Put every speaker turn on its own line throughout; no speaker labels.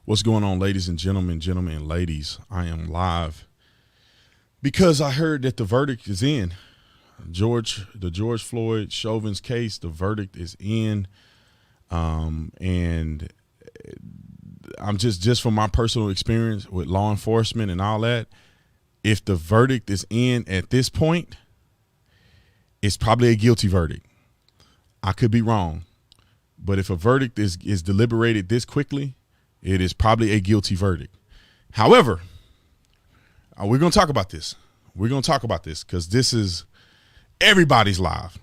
What's going on, ladies and gentlemen, and ladies? I am live because I heard that the verdict is in. The George Floyd Chauvin's case, the verdict is in. And I'm just from my personal experience with law enforcement and all that, if the verdict is in at this point, it's probably a guilty verdict. I could be wrong, but if a verdict is deliberated this quickly, it is probably a guilty verdict. However, we're going to talk about this. We're going to talk about this because this is everybody's live.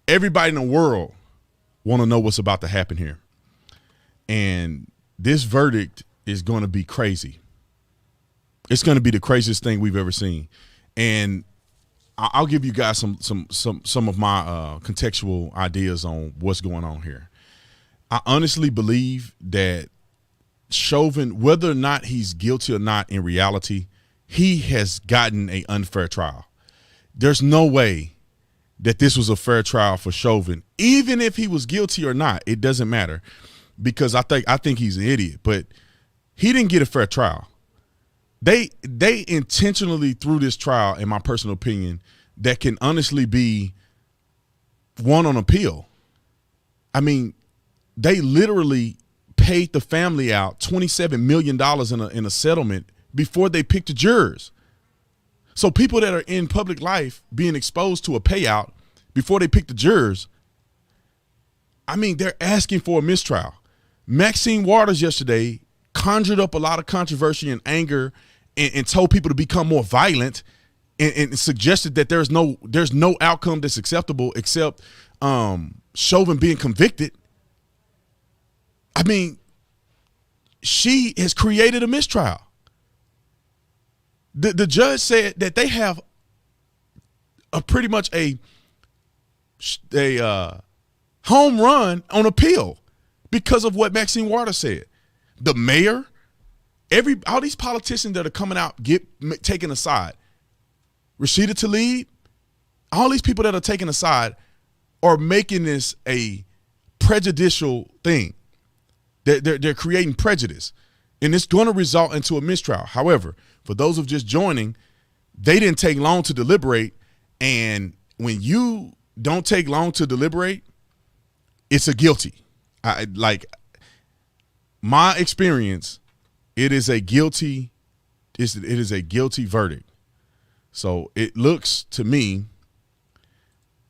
Everybody in the world want to know what's about to happen here. And this verdict is going to be crazy. It's going to be the craziest thing we've ever seen. And I'll give you guys some of my contextual ideas on what's going on here. I honestly believe that Chauvin, whether or not he's guilty or not, in reality, he has gotten an unfair trial. There's no way that this was a fair trial for Chauvin, even if he was guilty or not. It doesn't matter, because I think he's an idiot, but he didn't get a fair trial. They intentionally threw this trial, in my personal opinion, that can honestly be won on appeal. I mean, they literally paid the family out $27 million in a settlement before they picked the jurors. So people that are in public life being exposed to a payout before they pick the jurors, I mean, they're asking for a mistrial. Maxine Waters yesterday conjured up a lot of controversy and anger and told people to become more violent and suggested that there's no outcome that's acceptable except Chauvin being convicted. I mean, she has created a mistrial. The judge said that they have pretty much a home run on appeal because of what Maxine Waters said. The mayor, all these politicians that are coming out taken aside, Rashida Tlaib, all these people that are taken aside are making this a prejudicial thing. They're creating prejudice, and it's going to result into a mistrial. However, for those of just joining, they didn't take long to deliberate, and when you don't take long to deliberate, it's a guilty. My experience, it is a guilty verdict. So it looks to me,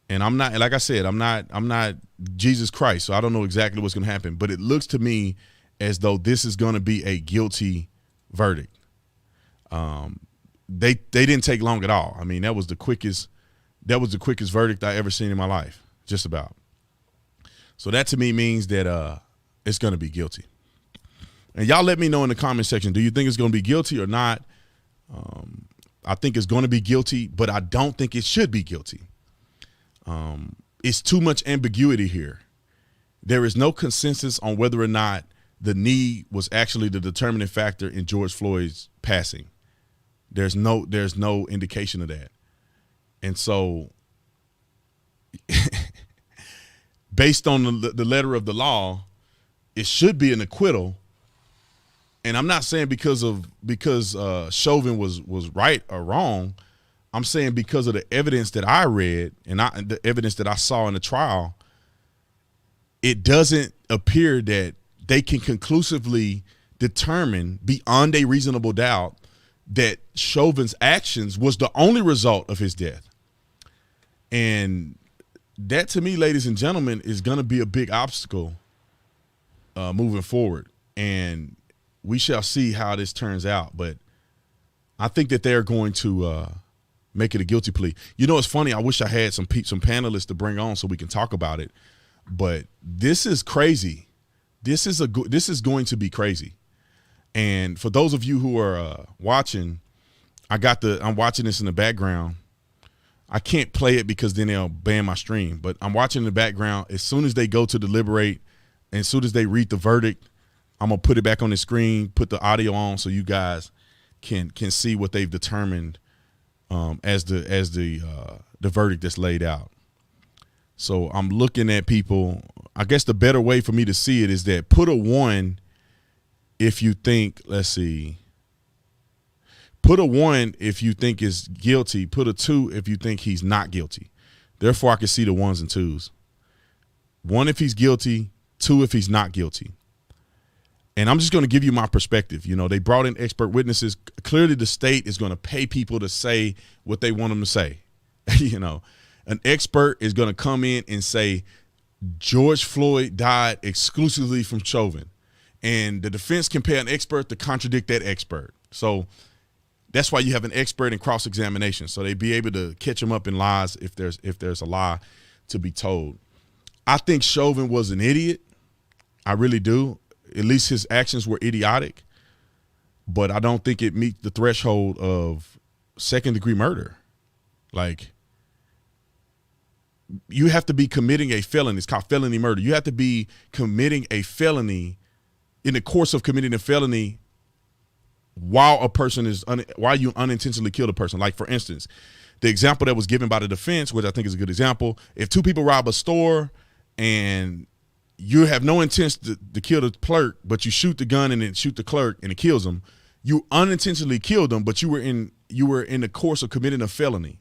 and I'm not, like I said, I'm not Jesus Christ, so I don't know exactly what's going to happen, but it looks to me as though this is going to be a guilty verdict. They didn't take long at all. I mean, that was the quickest verdict I ever seen in my life, just about. So that to me means that it's going to be guilty. And y'all let me know in the comment section, do you think it's going to be guilty or not? I think it's going to be guilty, but I don't think it should be guilty. It's too much ambiguity here. There is no consensus on whether or not the knee was actually the determining factor in George Floyd's passing. There's no indication of that. And so based on the letter of the law, it should be an acquittal. And I'm not saying because Chauvin was right or wrong. I'm saying because of the evidence that I read and the evidence that I saw in the trial, it doesn't appear that they can conclusively determine beyond a reasonable doubt that Chauvin's actions was the only result of his death. And that, to me, ladies and gentlemen, is going to be a big obstacle moving forward. And we shall see how this turns out. But I think that they're going to make it a guilty plea. You know, it's funny. I wish I had some panelists to bring on so we can talk about it. But this is crazy. This is going to be crazy. And for those of you who are watching, I'm watching this in the background. I can't play it because then they'll ban my stream. But I'm watching in the background. As soon as they go to deliberate, and as soon as they read the verdict, I'm gonna put it back on the screen, put the audio on, so you guys can see what they've determined as the verdict that's laid out. So I'm looking at people. I guess the better way for me to see it is that put a 1 if you think, let's see, put a 1 if you think is guilty, put a 2 if you think he's not guilty. Therefore, I can see the 1s and 2s. 1 if he's guilty, 2 if he's not guilty. And I'm just going to give you my perspective. You know, they brought in expert witnesses. Clearly, the state is going to pay people to say what they want them to say. You know, an expert is going to come in and say George Floyd died exclusively from Chauvin. And the defense can pay an expert to contradict that expert. So that's why you have an expert in cross-examination. So they be able to catch him up in lies if there's a lie to be told. I think Chauvin was an idiot. I really do. At least his actions were idiotic. But I don't think it meets the threshold of second-degree murder. Like, you have to be committing a felony. It's called felony murder. You have to be committing a felony in the course of committing a felony while a person is while you unintentionally killed a person. Like, for instance, the example that was given by the defense, which I think is a good example, if 2 people rob a store and you have no intent to kill the clerk, but you shoot the gun and then shoot the clerk and it kills him, you unintentionally killed them, but you were in the course of committing a felony.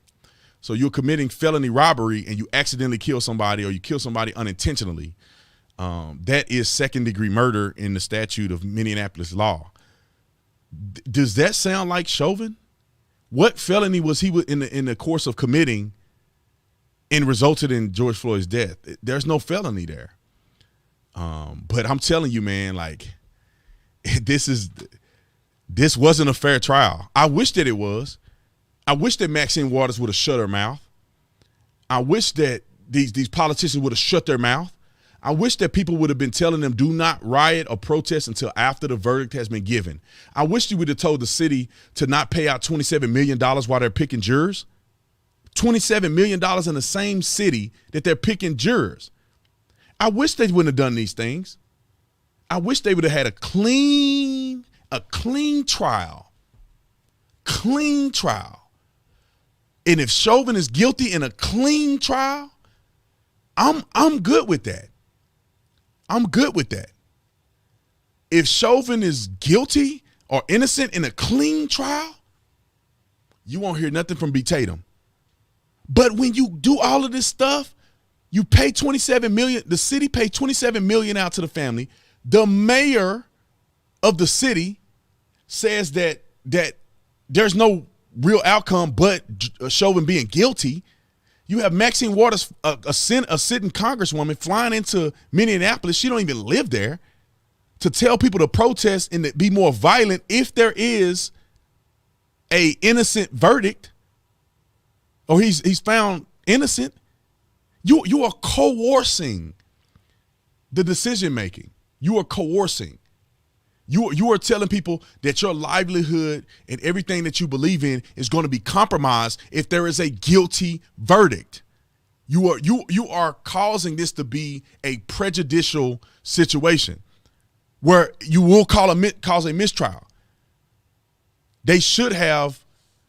So you're committing felony robbery and you accidentally kill somebody, or you kill somebody unintentionally. That is second-degree murder in the statute of Minneapolis law. Does that sound like Chauvin? What felony was he in the course of committing and resulted in George Floyd's death? There's no felony there. But I'm telling you, man, like, this wasn't a fair trial. I wish that it was. I wish that Maxine Waters would have shut her mouth. I wish that these politicians would have shut their mouth. I wish that people would have been telling them, do not riot or protest until after the verdict has been given. I wish you would have told the city to not pay out $27 million while they're picking jurors. $27 million in the same city that they're picking jurors. I wish they wouldn't have done these things. I wish they would have had a clean trial. Clean trial. And if Chauvin is guilty in a clean trial, I'm good with that. I'm good with that. If Chauvin is guilty or innocent in a clean trial, you won't hear nothing from B. Tatum. But when you do all of this stuff, you pay $27 million. The city paid $27 million out to the family. The mayor of the city says that there's no real outcome but Chauvin being guilty. You have Maxine Waters, a sitting congresswoman, flying into Minneapolis. She don't even live there, to tell people to protest and to be more violent if there is a innocent verdict, or he's found innocent. You are coercing the decision making. You are coercing. You are telling people that your livelihood and everything that you believe in is going to be compromised if there is a guilty verdict. You are causing this to be a prejudicial situation where you will cause a mistrial. They should have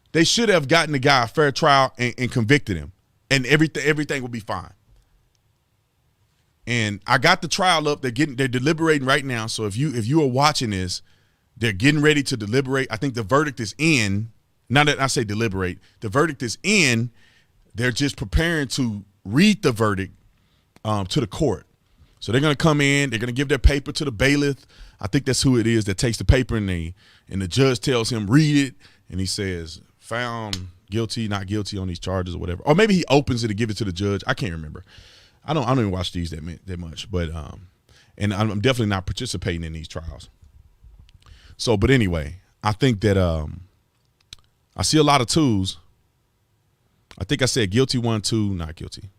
gotten the guy a fair trial and convicted him, and everything will be fine. And I got the trial up. They're deliberating right now. So if you are watching this, they're getting ready to deliberate. I think the verdict is in. Now that I say deliberate, the verdict is in. They're just preparing to read the verdict to the court. So they're going to come in. They're going to give their paper to the bailiff. I think that's who it is that takes the paper, and the judge tells him, read it, and he says, found guilty, not guilty on these charges or whatever. Or maybe he opens it to give it to the judge. I can't remember. I don't even watch these that much, but and I'm definitely not participating in these trials. So, but anyway, I think that I see a lot of twos. I think I said guilty 1, 2, not guilty.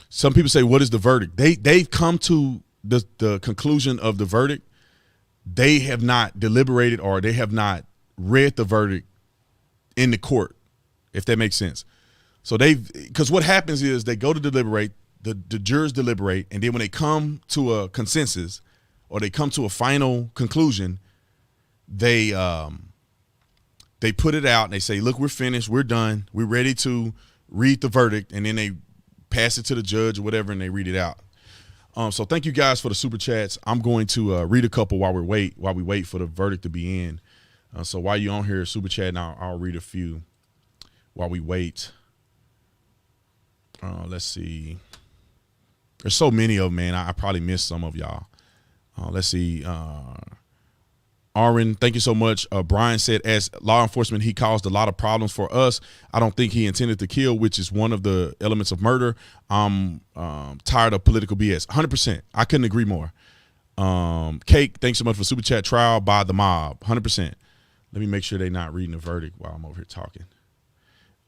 Some people say, what is the verdict? They've come to the conclusion of the verdict. They have not deliberated, or they have not read the verdict in the court, if that makes sense. So because what happens is they go to deliberate, the jurors deliberate, and then when they come to a consensus or they come to a final conclusion, they put it out and they say, look, we're finished, we're done, we're ready to read the verdict, and then they pass it to the judge or whatever and they read it out. So thank you guys for the super chats. I'm going to read a couple while we wait for the verdict to be in. So while you're on here super chatting, I'll read a few while we wait. Let's see. There's so many of them, man. I probably missed some of y'all. Let's see. Aaron, thank you so much. Brian said, as law enforcement, he caused a lot of problems for us. I don't think he intended to kill, which is one of the elements of murder. I'm tired of political BS. 100%. I couldn't agree more. Cake, thanks so much for super chat. Trial by the mob. 100%. Let me make sure they're not reading the verdict while I'm over here talking.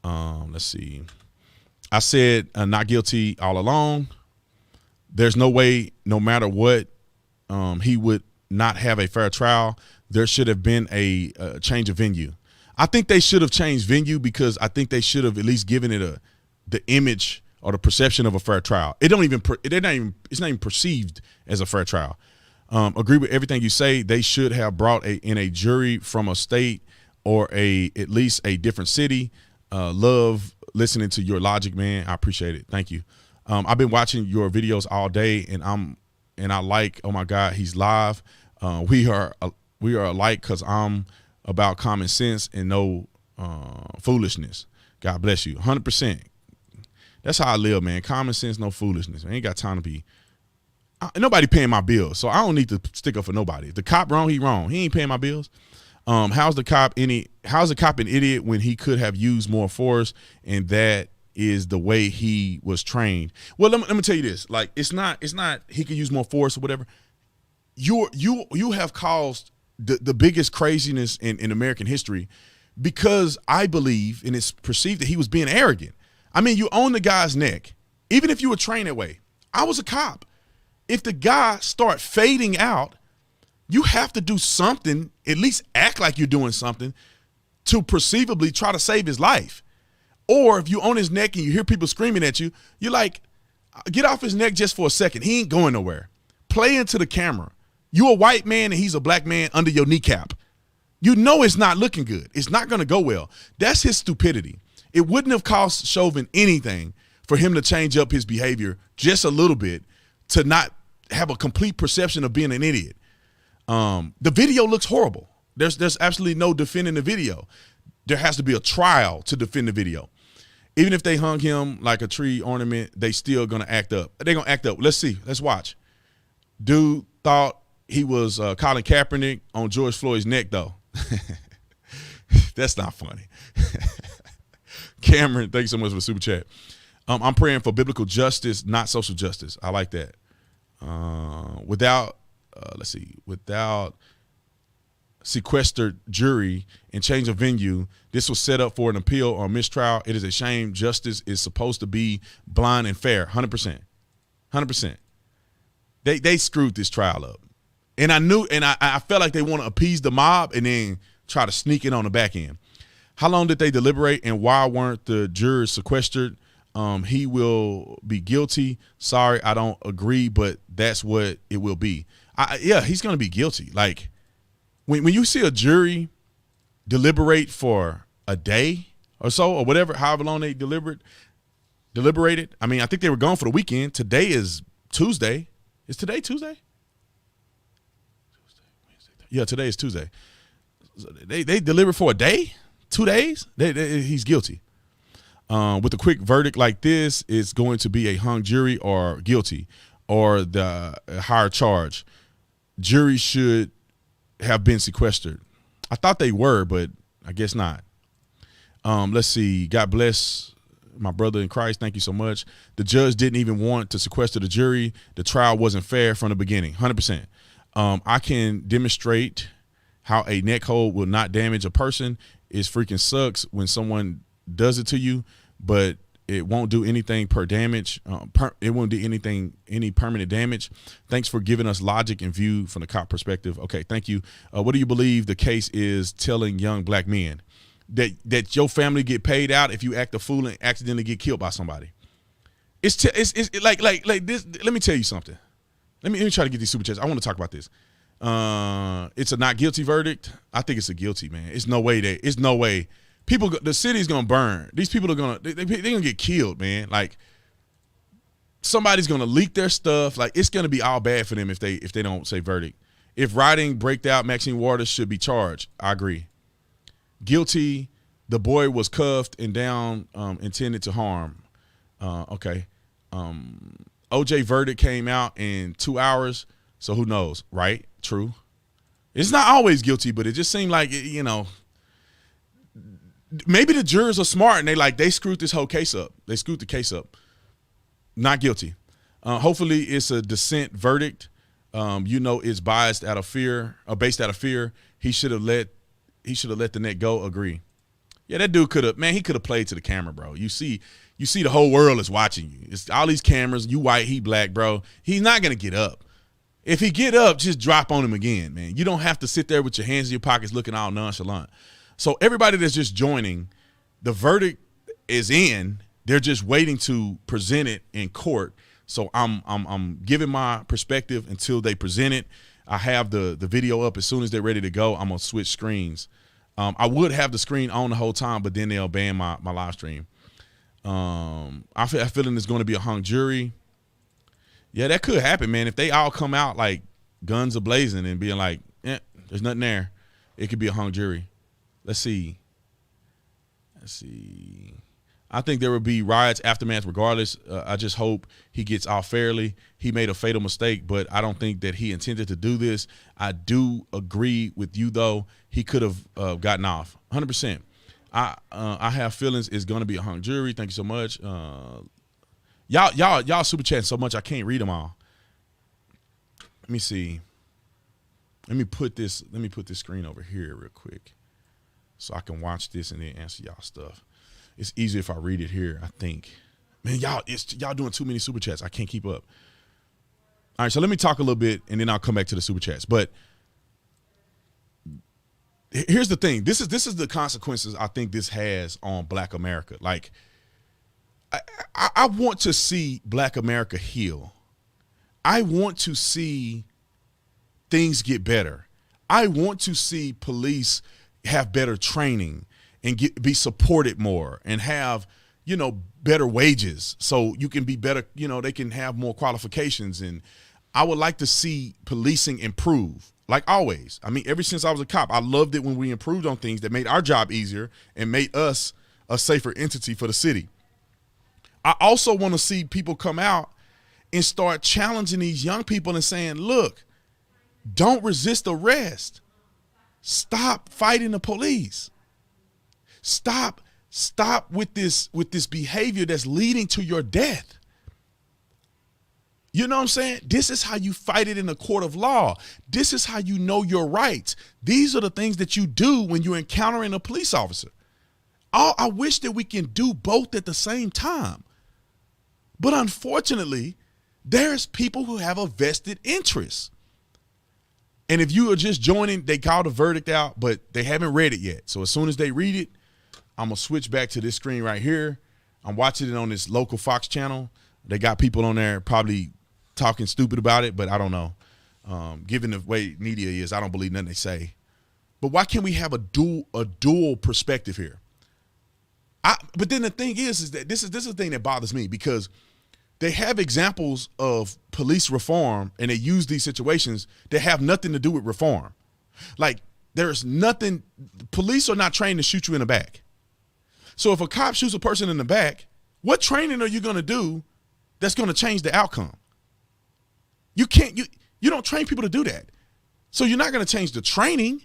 Let's see. I said not guilty all along. There's no way, no matter what, he would not have a fair trial. There should have been a change of venue. I think they should have changed venue because I think they should have at least given it the image or the perception of a fair trial. It's not even perceived as a fair trial. Agree with everything you say. They should have brought in a jury from a state or at least a different city. Love listening to your logic, man. I appreciate it. Thank you. I've been watching your videos all day, and I like, oh my God, he's live. We are alike because I'm about common sense and no foolishness. God bless you. 100%. That's how I live, man. Common sense, no foolishness. I ain't got time to be. Nobody paying my bills, so I don't need to stick up for nobody. If the cop wrong, he wrong. He ain't paying my bills. How's the cop an idiot when he could have used more force, and that is the way he was trained? Well, let me tell you this. Like, it's not he could use more force or whatever. You have caused the biggest craziness in American history because I believe, and it's perceived, that he was being arrogant. I mean, you own the guy's neck. Even if you were trained that way. I was a cop. If the guy start fading out, you have to do something, at least act like you're doing something to perceivably try to save his life. Or if you own his neck and you hear people screaming at you, you're like, get off his neck just for a second. He ain't going nowhere. Play into the camera. You a white man and he's a black man under your kneecap. You know it's not looking good. It's not going to go well. That's his stupidity. It wouldn't have cost Chauvin anything for him to change up his behavior just a little bit to not have a complete perception of being an idiot. The video looks horrible. There's absolutely no defending the video. There has to be a trial to defend the video. Even if they hung him like a tree ornament, they still going to act up. They're going to act up. Let's see. Let's watch. Dude thought he was Colin Kaepernick on George Floyd's neck, though. That's not funny. Cameron, thanks so much for the super chat. I'm praying for biblical justice, not social justice. I like that. Without sequestered jury and change of venue, this was set up for an appeal or mistrial. It is a shame. Justice is supposed to be blind and fair. 100%. 100%. They screwed this trial up. And I felt like they want to appease the mob and then try to sneak it on the back end. How long did they deliberate, and why weren't the jurors sequestered? He will be guilty. Sorry, I don't agree, but that's what it will be. Yeah, he's going to be guilty. Like, when you see a jury deliberate for a day or so or whatever, however long they deliberated, I mean, I think they were gone for the weekend. Today is Tuesday. Is today Tuesday? Yeah, today is Tuesday. They delivered for a day, 2 days. He's guilty. With a quick verdict like this, it's going to be a hung jury or guilty or the higher charge. Jury should have been sequestered. I thought they were, but I guess not. Let's see. God bless my brother in Christ. Thank you so much. The judge didn't even want to sequester the jury. The trial wasn't fair from the beginning. 100%. I can demonstrate how a neck hold will not damage a person. It freaking sucks when someone does it to you, but it won't do anything it won't do any permanent damage. Thanks for giving us logic and view from the cop perspective. Okay, thank you. What do you believe the case is telling young black men? That your family get paid out if you act a fool and accidentally get killed by somebody. It's like this. Let me tell you something. Let me try to get these super chats. I want to talk about this. It's a not guilty verdict. I think it's a guilty, man. It's no way. The city's gonna burn. These people are they're gonna get killed, man. Like, somebody's gonna leak their stuff. Like, it's gonna be all bad for them if they don't say verdict. If rioting break out, Maxine Waters should be charged. I agree. Guilty. The boy was cuffed and down, intended to harm. Okay. OJ verdict came out in 2 hours, so who knows, right? True. It's not always guilty, but it just seemed like, maybe the jurors are smart and they screwed this whole case up. They screwed the case up. Not guilty. Hopefully it's a dissent verdict. It's biased out of fear, or based out of fear. He should have let the net go. Agree. Yeah, that dude could have played to the camera, bro. You see the whole world is watching you. It's all these cameras. You white, he black, bro. He's not gonna get up. If he get up, just drop on him again, man. You don't have to sit there with your hands in your pockets looking all nonchalant. So everybody that's just joining, the verdict is in. They're just waiting to present it in court. So I'm giving my perspective until they present it. I have the video up. As soon as they're ready to go, I'm gonna switch screens. I would have the screen on the whole time, but then they'll ban my live stream. I feel it's going to be a hung jury. Yeah, that could happen, man. If they all come out like guns a blazing and being like, there's nothing there, it could be a hung jury. Let's see. I think there will be riots, aftermath regardless. I just hope he gets off fairly. He made a fatal mistake, but I don't think that he intended to do this. I do agree with you, though. He could have gotten off 100%. I have feelings it's going to be a hung jury. Thank you so much. Y'all super chatting so much I can't read them all. Let me see. Let me put this screen over here real quick so I can watch this and then answer y'all stuff. It's easier if I read it here, I think. Man, y'all doing too many super chats. I can't keep up. All right, so let me talk a little bit, and then I'll come back to the super chats. But here's the thing. This is the consequences I think this has on Black America. Like, I want to see Black America heal. I want to see things get better. I want to see police have better training and be supported more and have, better wages so you can be better, they can have more qualifications. And I would like to see policing improve, like always. I mean, ever since I was a cop, I loved it when we improved on things that made our job easier and made us a safer entity for the city. I also want to see people come out and start challenging these young people and saying, look, don't resist arrest. Stop fighting the police. Stop with this behavior that's leading to your death. You know what I'm saying? This is how you fight it in a court of law. This is how you know your rights. These are the things that you do when you're encountering a police officer. I wish that we can do both at the same time. But unfortunately, there's people who have a vested interest. And if you are just joining, they called the verdict out, but they haven't read it yet. So as soon as they read it, I'm going to switch back to this screen right here. I'm watching it on this local Fox channel. They got people on there probably talking stupid about it, but I don't know. Given the way media is, I don't believe nothing they say. But why can't we have a dual perspective here? But then the thing is that this is the thing that bothers me, because they have examples of police reform and they use these situations that have nothing to do with reform. Like, there's nothing, police are not trained to shoot you in the back. So if a cop shoots a person in the back, what training are you going to do that's going to change the outcome? You don't train people to do that. So you're not going to change the training.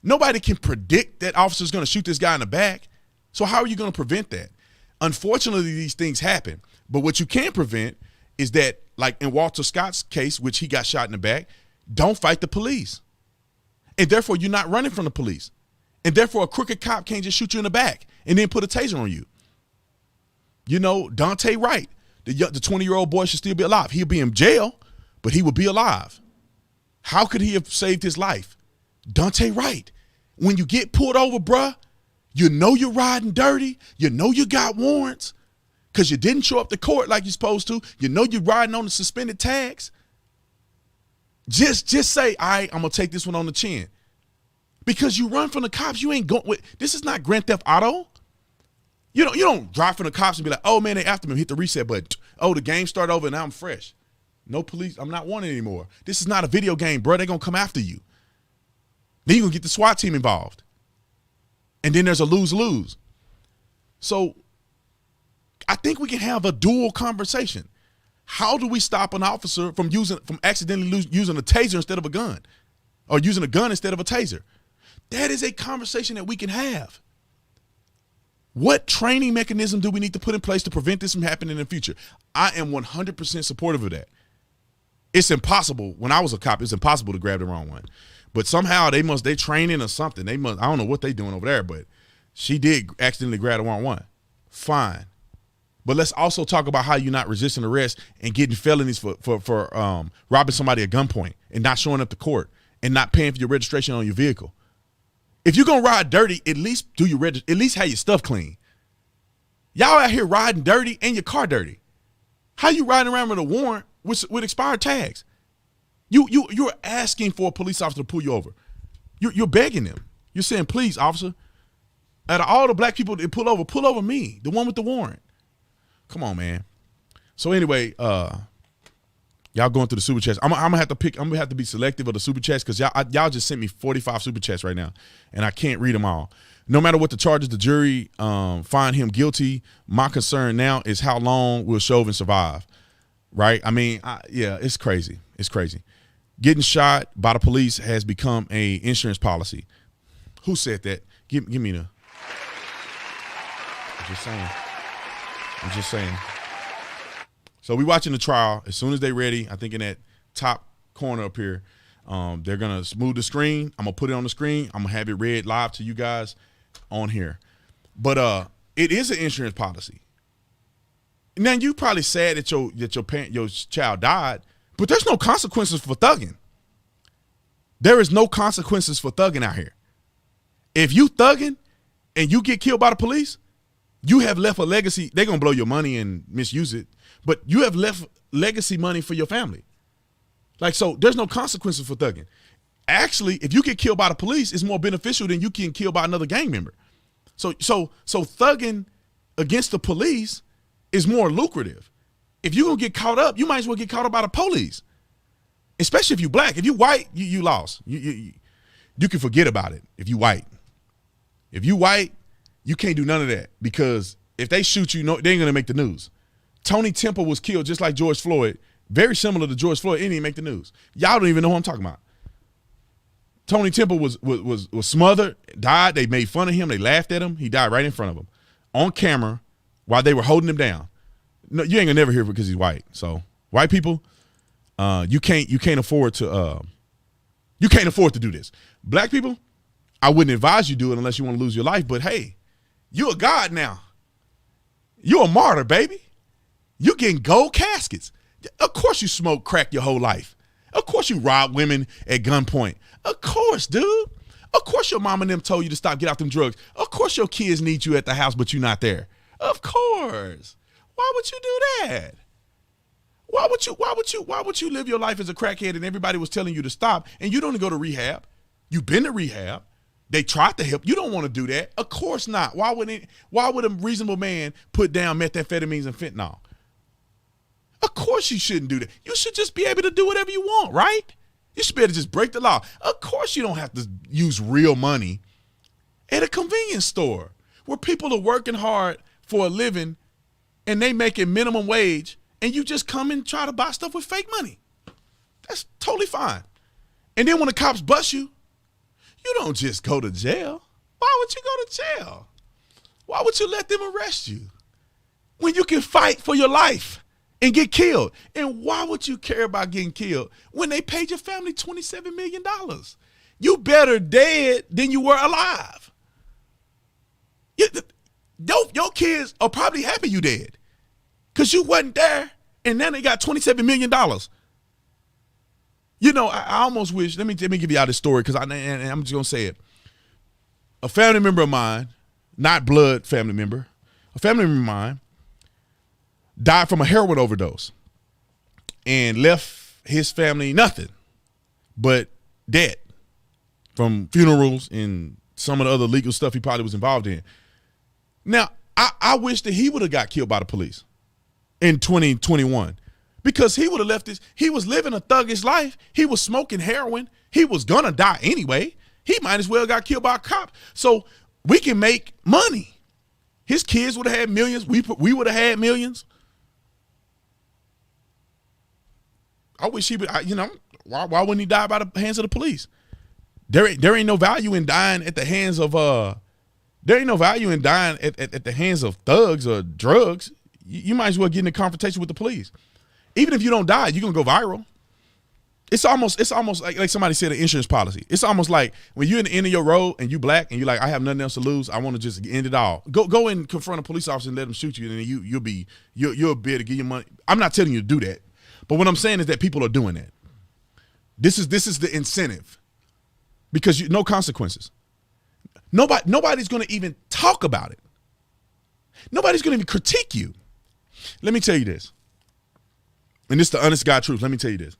Nobody can predict that officer's going to shoot this guy in the back. So how are you going to prevent that? Unfortunately, these things happen. But what you can prevent is that, like in Walter Scott's case, which he got shot in the back, don't fight the police. And therefore, you're not running from the police. And therefore, a crooked cop can't just shoot you in the back and then put a taser on you. Dante Wright, the 20-year-old boy, should still be alive. He'll be in jail, but he will be alive. How could he have saved his life? Dante Wright. When you get pulled over, bruh, you know you're riding dirty. You know you got warrants because you didn't show up to court like you're supposed to. You know you're riding on the suspended tags. Just say, all right, I'm going to take this one on the chin. Because you run from the cops, you ain't going with, this is not Grand Theft Auto. You don't drive from the cops and be like, oh man, they after me, hit the reset button. Oh, the game started over and now I'm fresh. No police. I'm not wanted anymore. This is not a video game, bro. They're going to come after you. Then you're going to get the SWAT team involved. And then there's a lose-lose. So I think we can have a dual conversation. How do we stop an officer from accidentally using a taser instead of a gun, or using a gun instead of a taser? That is a conversation that we can have. What training mechanism do we need to put in place to prevent this from happening in the future? I am 100% supportive of that. It's impossible. When I was a cop, it's impossible to grab the wrong one. But somehow they training or something. I don't know what they doing over there, but she did accidentally grab the wrong one. Fine. But let's also talk about how you're not resisting arrest and getting felonies for robbing somebody at gunpoint and not showing up to court and not paying for your registration on your vehicle. If you're gonna ride dirty, at least at least have your stuff clean. Y'all out here riding dirty and your car dirty. How you riding around with a warrant with expired tags? You're asking for a police officer to pull you over. You're begging them. You're saying, please, officer, out of all the black people that pull over me, the one with the warrant. Come on, man. So anyway, y'all going through the super chats. I'm gonna have to be selective of the super chats because y'all just sent me 45 super chats right now, and I can't read them all. No matter what the charges, the jury find him guilty. My concern now is how long will Chauvin survive? Right? I mean, yeah, it's crazy. It's crazy. Getting shot by the police has become a insurance policy. Who said that? Give me the. I'm just saying. So we watching the trial. As soon as they ready, I think in that top corner up here, they're gonna smooth the screen. I'm gonna put it on the screen. I'm gonna have it read live to you guys on here. But it is an insurance policy. Now you probably sad that your child died, but there's no consequences for thugging. There is no consequences for thugging out here. If you thugging and you get killed by the police, you have left a legacy. They're going to blow your money and misuse it, but you have left legacy money for your family. Like, so there's no consequences for thugging. Actually, if you get killed by the police, it's more beneficial than you getting killed by another gang member. So thugging against the police is more lucrative. If you're going to get caught up, you might as well get caught up by the police, especially if you're black. If you white, you lost. You can forget about it if you white. If you white, you can't do none of that because if they shoot you, they ain't going to make the news. Tony Temple was killed just like George Floyd, very similar to George Floyd. It didn't even make the news. Y'all don't even know who I'm talking about. Tony Temple was smothered, died. They made fun of him. They laughed at him. He died right in front of them on camera while they were holding him down. No, you ain't gonna never hear it because he's white. So white people, you can't afford to do this. Black people, I wouldn't advise you do it unless you want to lose your life. But hey, you're a god now. You're a martyr, baby. You're getting gold caskets. Of course you smoke crack your whole life. Of course you rob women at gunpoint. Of course, dude. Of course your mom and them told you to stop, get off them drugs. Of course your kids need you at the house, but you're not there. Of course. Why would you do that? Why would you live your life as a crackhead and everybody was telling you to stop and you don't go to rehab? You've been to rehab. They tried to help. You don't want to do that. Of course not. Why would a reasonable man put down methamphetamines and fentanyl? Of course you shouldn't do that. You should just be able to do whatever you want, right? You should be able to just break the law. Of course you don't have to use real money at a convenience store where people are working hard for a living and they making minimum wage and you just come and try to buy stuff with fake money. That's totally fine. And then when the cops bust you, you don't just go to jail. Why would you go to jail? Why would you let them arrest you when you can fight for your life and get killed? And why would you care about getting killed when they paid your family $27 million? You better dead than you were alive. Your kids are probably happy you dead because you wasn't there and now they got $27 million. You know, I almost wish, let me give y'all this story because I'm just going to say it. A family member of mine, not blood family member, a family member of mine died from a heroin overdose and left his family nothing but debt from funerals and some of the other legal stuff he probably was involved in. Now, I wish that he would have got killed by the police. in 2021 because he would have left this. He was living a thuggish life. He was smoking heroin. He was going to die anyway. He might as well got killed by a cop. So we can make money. His kids would have had millions. We would have had millions. I wish he would, why wouldn't he die by the hands of the police? There ain't no value in dying at the hands of there ain't no value in dying at the hands of thugs or drugs. You might as well get in a confrontation with the police. Even if you don't die, you're gonna go viral. It's almost like somebody said, an insurance policy. It's almost like when you're in the end of your road and you black and you're like, I have nothing else to lose. I want to just end it all. Go and confront a police officer and let them shoot you, and then you'll be able to give you money. I'm not telling you to do that, but what I'm saying is that people are doing that. This is the incentive, because no consequences. Nobody's going to even talk about it. Nobody's going to even critique you. Let me tell you this, and this is the honest God truth. Let me tell you this.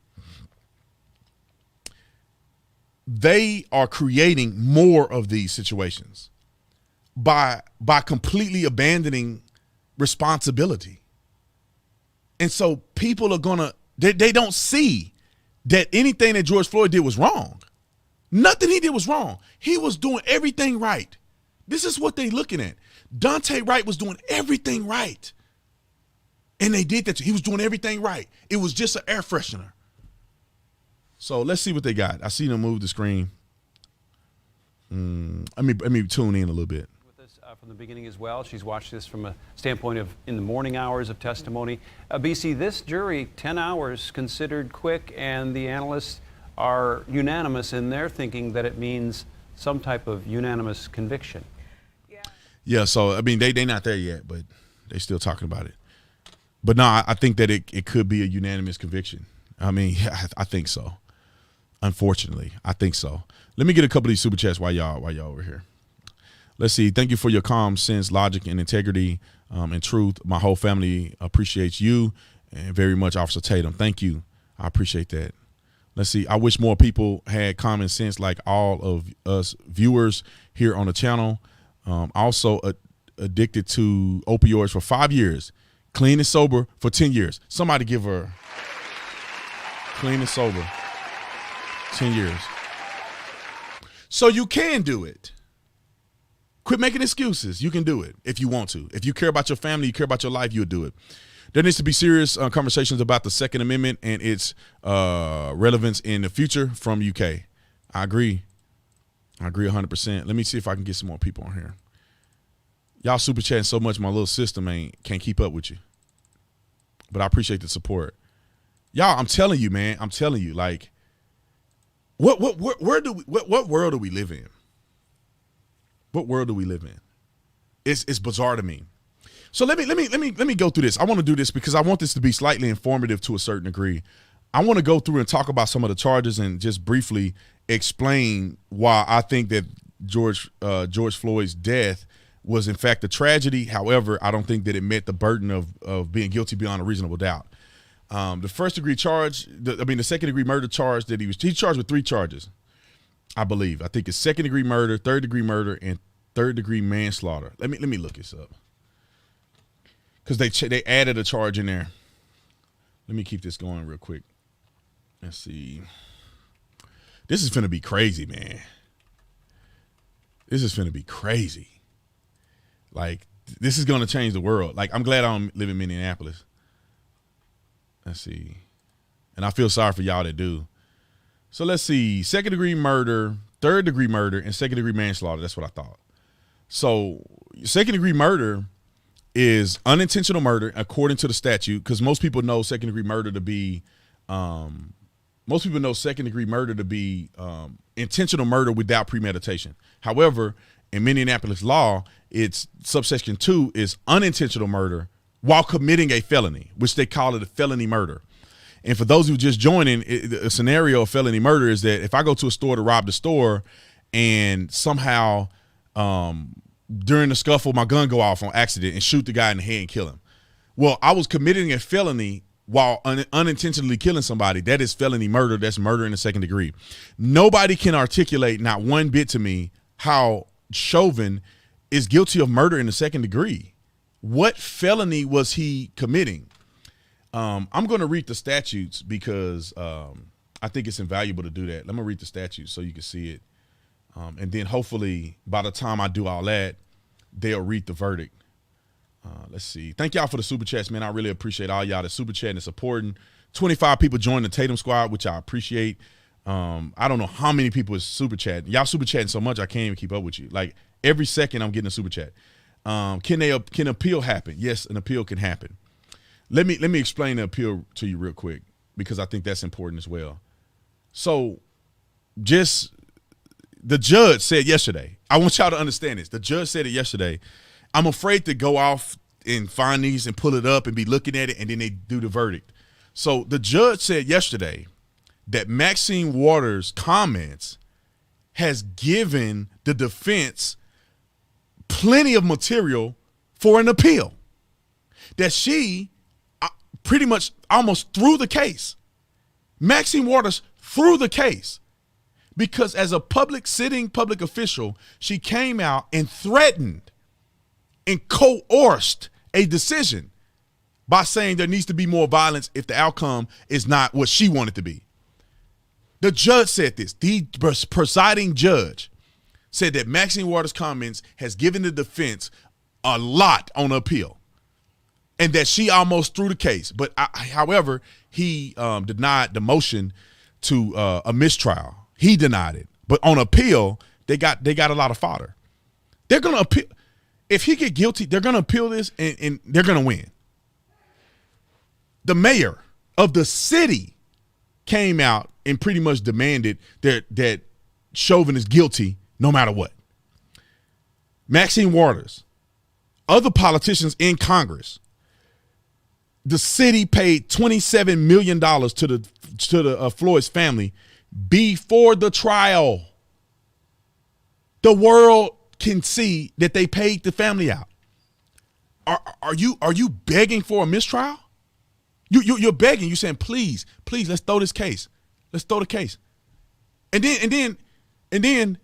They are creating more of these situations by completely abandoning responsibility. And so people are gonna, they don't see that anything that George Floyd did was wrong. Nothing he did was wrong. He was doing everything right. This is what they're looking at. Dante Wright was doing everything right. And they did that. He was doing everything right. It was just an air freshener. So let's see what they got. I see them move the screen. Let me tune in a little bit.
With us from the beginning as well. She's watched this from a standpoint of in the morning hours of testimony. BC, this jury, 10 hours considered quick, and the analysts are unanimous in their thinking that it means some type of unanimous conviction.
Yeah, so, I mean, they not there yet, but they still talking about it. But no, I think that it could be a unanimous conviction. I mean, I think so. Unfortunately, I think so. Let me get a couple of these super chats while y'all over here. Let's see. Thank you for your calm sense, logic, and integrity and truth. My whole family appreciates you and very much, Officer Tatum. Thank you. I appreciate that. Let's see. I wish more people had common sense like all of us viewers here on the channel. Also addicted to opioids for 5 years. Clean and sober for 10 years. Somebody give her clean and sober 10 years. So you can do it. Quit making excuses. You can do it if you want to. If you care about your family, you care about your life, you'll do it. There needs to be serious conversations about the Second Amendment and its relevance in the future from UK. I agree. I agree 100%. Let me see if I can get some more people on here. Y'all super chatting so much, my little system can't keep up with you. But I appreciate the support. Y'all, I'm telling you, man. I'm telling you, like, what world do we live in? What world do we live in? It's bizarre to me. So let me go through this. I want to do this because I want this to be slightly informative to a certain degree. I want to go through and talk about some of the charges and just briefly explain why I think that George Floyd's death was in fact a tragedy. However, I don't think that it met the burden of being guilty beyond a reasonable doubt. The first degree charge, the second degree murder charge that he's charged with 3 charges, I believe. I think it's second degree murder, third degree murder, and third degree manslaughter. Let me look this up because they added a charge in there. Let me keep this going real quick. Let's see. This is finna be crazy, man. This is finna be crazy. Like, this is gonna change the world. Like, I'm glad I don't live in Minneapolis. Let's see. And I feel sorry for y'all that do. So let's see. Second degree murder, third degree murder, and second degree manslaughter. That's what I thought. So second degree murder is unintentional murder according to the statute, because most people know second degree murder to be intentional murder without premeditation. However, in Minneapolis law, it's subsection 2 is unintentional murder while committing a felony, which they call it a felony murder. And for those who just joining, a scenario of felony murder is that if I go to a store to rob the store and somehow during the scuffle my gun go off on accident and shoot the guy in the head and kill him. Well, I was committing a felony while unintentionally killing somebody. That is felony murder. That's murder in the second degree. Nobody can articulate, not one bit to me, how Chauvin is guilty of murder in the second degree. What felony was he committing? I'm going to read the statutes because I think it's invaluable to do that. Let me read the statutes so you can see it. And then hopefully by the time I do all that, they'll read the verdict. Let's see. Thank y'all for the super chats, man. I really appreciate all y'all that super chatting and supporting. 25 people joined the Tatum squad, which I appreciate. I don't know how many people is super chatting. Y'all super chatting so much I can't even keep up with you. Like every second I'm getting a super chat. Can appeal happen? Yes, an appeal can happen. Let me explain the appeal to you real quick because I think that's important as well. So just the judge said yesterday, I want y'all to understand this. The judge said it yesterday. I'm afraid to go off and find these and pull it up and be looking at it and then they do the verdict. So the judge said yesterday that Maxine Waters' comments has given the defense plenty of material for an appeal. That she pretty much almost threw the case. Maxine Waters threw the case because as a sitting public official, she came out and threatened and coerced a decision by saying there needs to be more violence if the outcome is not what she wanted to be. The judge said this. The presiding judge said that Maxine Waters' comments has given the defense a lot on appeal and that she almost threw the case. But however, he denied the motion to a mistrial. He denied it. But on appeal, they got a lot of fodder. They're going to appeal. If he get guilty, they're going to appeal this and they're going to win. The mayor of the city came out and pretty much demanded that Chauvin is guilty no matter what. Maxine Waters, other politicians in Congress, the city paid $27 million to the Floyd's family before the trial. The world can see that they paid the family out. Are you begging for a mistrial? You're begging. You're saying, please, let's throw this case. Let's throw the case. And then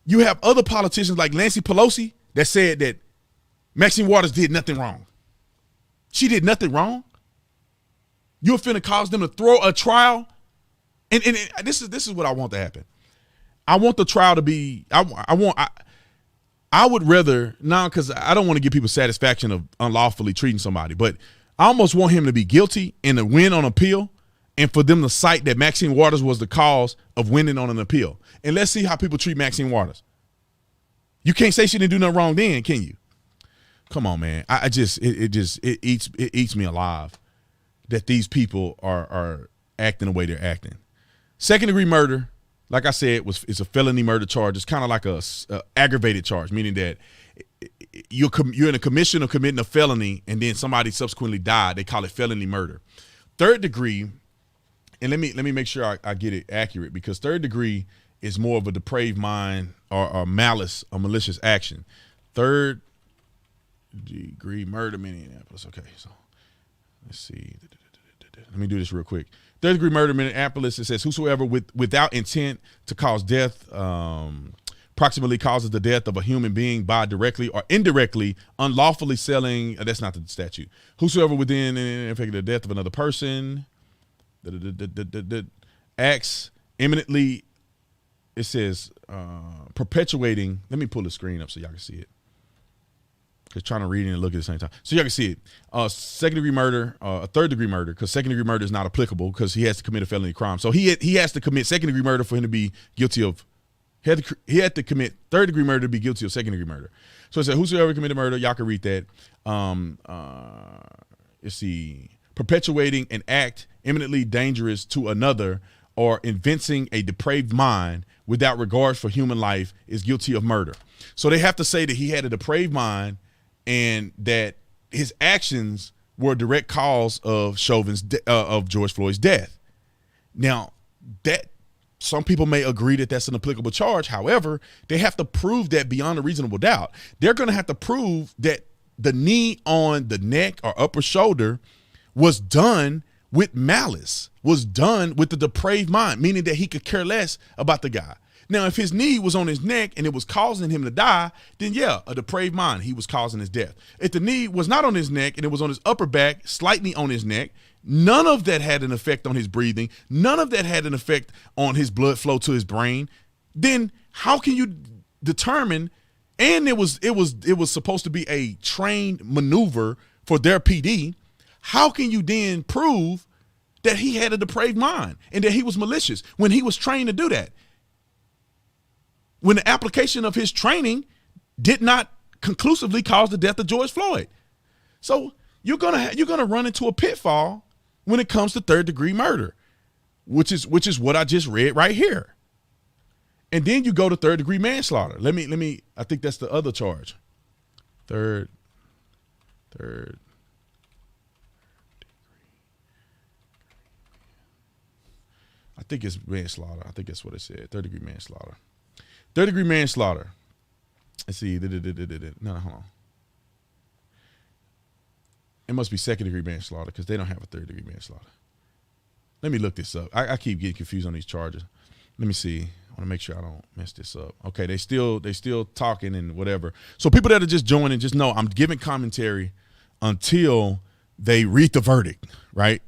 you have other politicians like Nancy Pelosi that said that Maxine Waters did nothing wrong. She did nothing wrong. You're finna cause them to throw a trial. And this is what I want to happen. I want the trial to be, I would rather, now because I don't want to give people satisfaction of unlawfully treating somebody, but I almost want him to be guilty and to win on appeal and for them to cite that Maxine Waters was the cause of winning on an appeal. And let's see how people treat Maxine Waters. You can't say she didn't do nothing wrong then, can you? Come on, man. It eats me alive that these people are acting the way they're acting. Second-degree murder, like I said, it's a felony murder charge. It's kind of like a aggravated charge, meaning that you're in a commission of committing a felony and then somebody subsequently died. They call it felony murder. Third degree, and let me make sure I get it accurate, because third degree is more of a depraved mind or malice or malicious action. Third degree murder, Minneapolis. Okay, so let's see. Let me do this real quick. Third degree murder, Minneapolis. It says whosoever without intent to cause death, proximately causes the death of a human being by directly or indirectly unlawfully selling. That's not the statute. Whosoever within affecting the death of another person, acts imminently. It says perpetuating. Let me pull the screen up so y'all can see it. Because trying to read it and look at the same time. So y'all can see it. Second degree murder, third degree murder, because second degree murder is not applicable because he has to commit a felony crime. So he has to commit second degree murder for him to be guilty of. He had to commit third degree murder to be guilty of second degree murder. So it said whosoever committed murder, y'all can read that. Let's see, perpetuating an act eminently dangerous to another or inventing a depraved mind without regard for human life is guilty of murder. So they have to say that he had a depraved mind and that his actions were a direct cause of of George Floyd's death. Now, that some people may agree that that's an applicable charge. However, they have to prove that beyond a reasonable doubt. They're going to have to prove that the knee on the neck or upper shoulder was done with malice, was done with the depraved mind, meaning that he could care less about the guy. Now, if his knee was on his neck and it was causing him to die, then yeah, a depraved mind, he was causing his death. If the knee was not on his neck and it was on his upper back, slightly on his neck, None of that had an effect on his breathing. None of that had an effect on his blood flow to his brain. Then how can you determine? And it was supposed to be a trained maneuver for their PD. How can you then prove that he had a depraved mind and that he was malicious when he was trained to do that? When the application of his training did not conclusively cause the death of George Floyd. So you're gonna run into a pitfall when it comes to third-degree murder, which is what I just read right here. And then you go to third-degree manslaughter. Let me. I think that's the other charge. Third. I think it's manslaughter. I think that's what it said. Third-degree manslaughter. Third-degree manslaughter. Let's see. No, hold on. It must be second-degree manslaughter because they don't have a third-degree manslaughter. Let me look this up. I keep getting confused on these charges. Let me see. I want to make sure I don't mess this up. Okay, they still talking and whatever. So people that are just joining, just know I'm giving commentary until they read the verdict, right?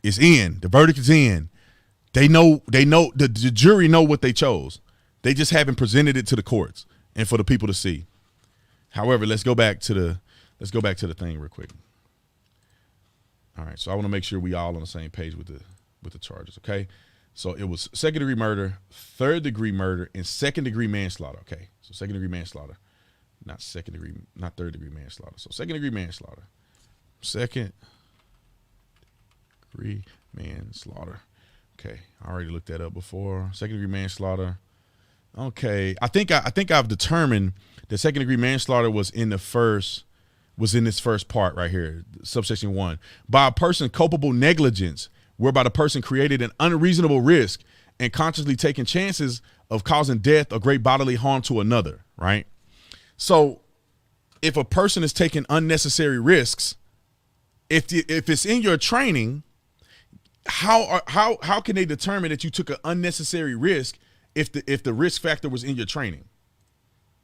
It's in. The verdict is in. They know the jury know what they chose. They just haven't presented it to the courts and for the people to see. However, let's go back to the thing real quick. All right, so I want to make sure we all on the same page with the charges, okay? So it was second-degree murder, third-degree murder, and second-degree manslaughter. Okay, so second-degree manslaughter, not third-degree manslaughter. So second-degree manslaughter, second-degree manslaughter. Okay, I already looked that up before. Second-degree manslaughter. Okay, I think I've determined that second-degree manslaughter was in this first part right here, subsection 1, by a person culpable negligence, whereby the person created an unreasonable risk and consciously taking chances of causing death or great bodily harm to another, right? So if a person is taking unnecessary risks, if it's in your training, how can they determine that you took an unnecessary risk if the risk factor was in your training,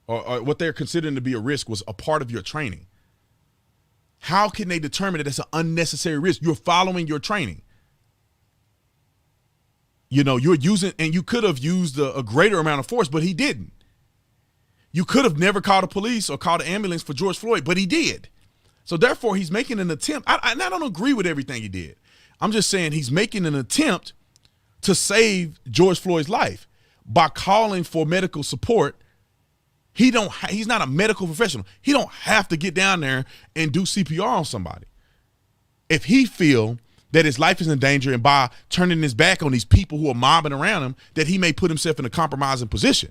or what they're considering to be a risk was a part of your training? How can they determine that it's an unnecessary risk? You're following your training. You know, you're using, and you could have used a greater amount of force, but he didn't. You could have never called the police or called an ambulance for George Floyd, but he did. So therefore, he's making an attempt. I don't agree with everything he did. I'm just saying he's making an attempt to save George Floyd's life by calling for medical support. He's not a medical professional. He don't have to get down there and do CPR on somebody. If he feel that his life is in danger, and by turning his back on these people who are mobbing around him, that he may put himself in a compromising position.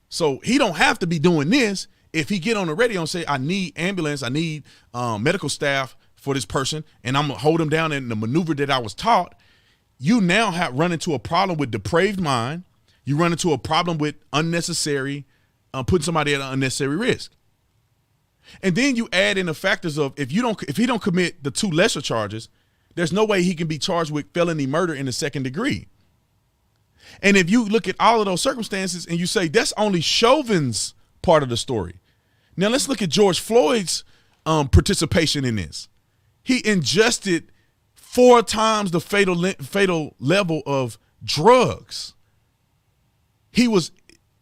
So he don't have to be doing this. If he get on the radio and say, I need ambulance, I need medical staff for this person, and I'm gonna hold him down in the maneuver that I was taught, you now have run into a problem with depraved mind. You run into a problem with unnecessary, putting somebody at an unnecessary risk. And then you add in the factors of if he don't commit the 2 lesser charges, there's no way he can be charged with felony murder in the second degree. And if you look at all of those circumstances and you say that's only Chauvin's part of the story. Now let's look at George Floyd's participation in this. He ingested 4 times the fatal level of drugs.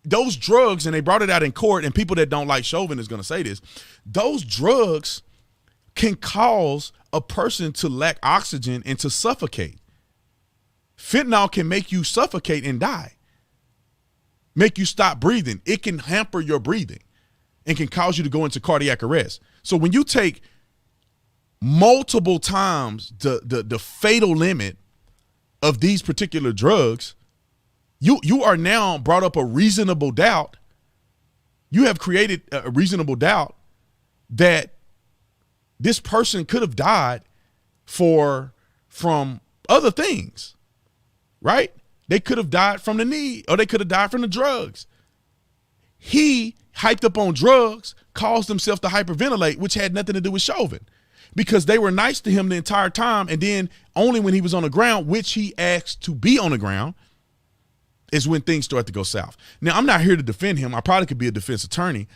Those drugs, and they brought it out in court, and people that don't like Chauvin is going to say this, those drugs can cause a person to lack oxygen and to suffocate. Fentanyl can make you suffocate and die, make you stop breathing. It can hamper your breathing and can cause you to go into cardiac arrest. So when you take multiple times the fatal limit of these particular drugs, you are now brought up a reasonable doubt. You have created a reasonable doubt that this person could have died from other things, right? They could have died from the knee, or they could have died from the drugs. He hyped up on drugs, caused himself to hyperventilate, which had nothing to do with Chauvin, because they were nice to him the entire time. And then only when he was on the ground, which he asked to be on the ground, is when things start to go south. Now, I'm not here to defend him. I probably could be a defense attorney,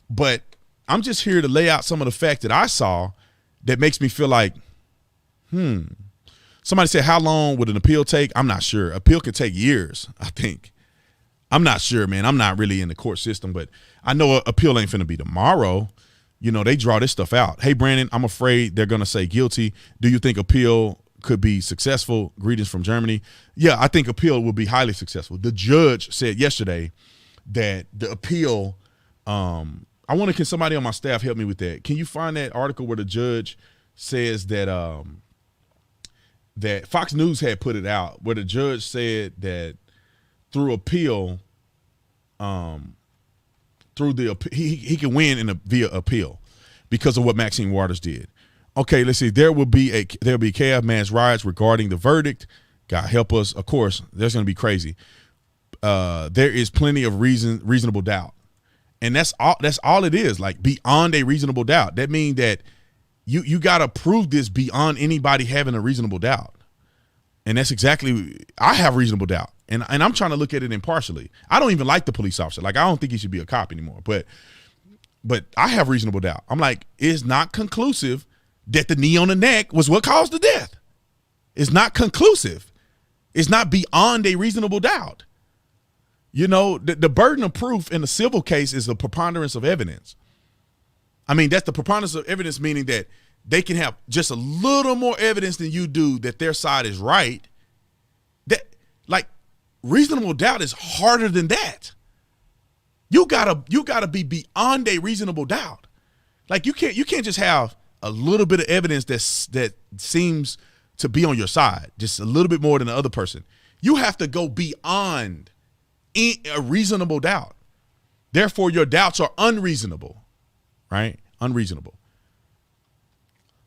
but I'm just here to lay out some of the facts that I saw that makes me feel like Somebody said, how long would an appeal take? I'm not sure. Appeal can take years, I think. I'm not sure, man. I'm not really in the court system, but I know appeal ain't finna be tomorrow. You know, they draw this stuff out. Hey, Brandon, I'm afraid they're going to say guilty. Do you think appeal could be successful? Greetings from Germany. Yeah, I think appeal will be highly successful. The judge said yesterday that the appeal, can somebody on my staff help me with that? Can you find that article where the judge says that that Fox News had put it out, where the judge said that through appeal, he can win via appeal because of what Maxine Waters did. Okay, let's see. There'll be chaos, mass riots regarding the verdict. God help us. Of course, there's going to be crazy. There is plenty of reasonable doubt, and that's all it is. Like, beyond a reasonable doubt. That means that you got to prove this beyond anybody having a reasonable doubt, and that's exactly. I have reasonable doubt, and I'm trying to look at it impartially. I don't even like the police officer. Like, I don't think he should be a cop anymore. But I have reasonable doubt. I'm like, it's not conclusive that the knee on the neck was what caused the death. It's not conclusive. It's not beyond a reasonable doubt. You know, the burden of proof in a civil case is the preponderance of evidence. I mean, that's the preponderance of evidence, meaning that they can have just a little more evidence than you do that their side is right. That, like, reasonable doubt is harder than that. You gotta be beyond a reasonable doubt. Like, you can't just have a little bit of evidence that seems to be on your side, just a little bit more than the other person. You have to go beyond a reasonable doubt. Therefore, your doubts are unreasonable, right? Unreasonable.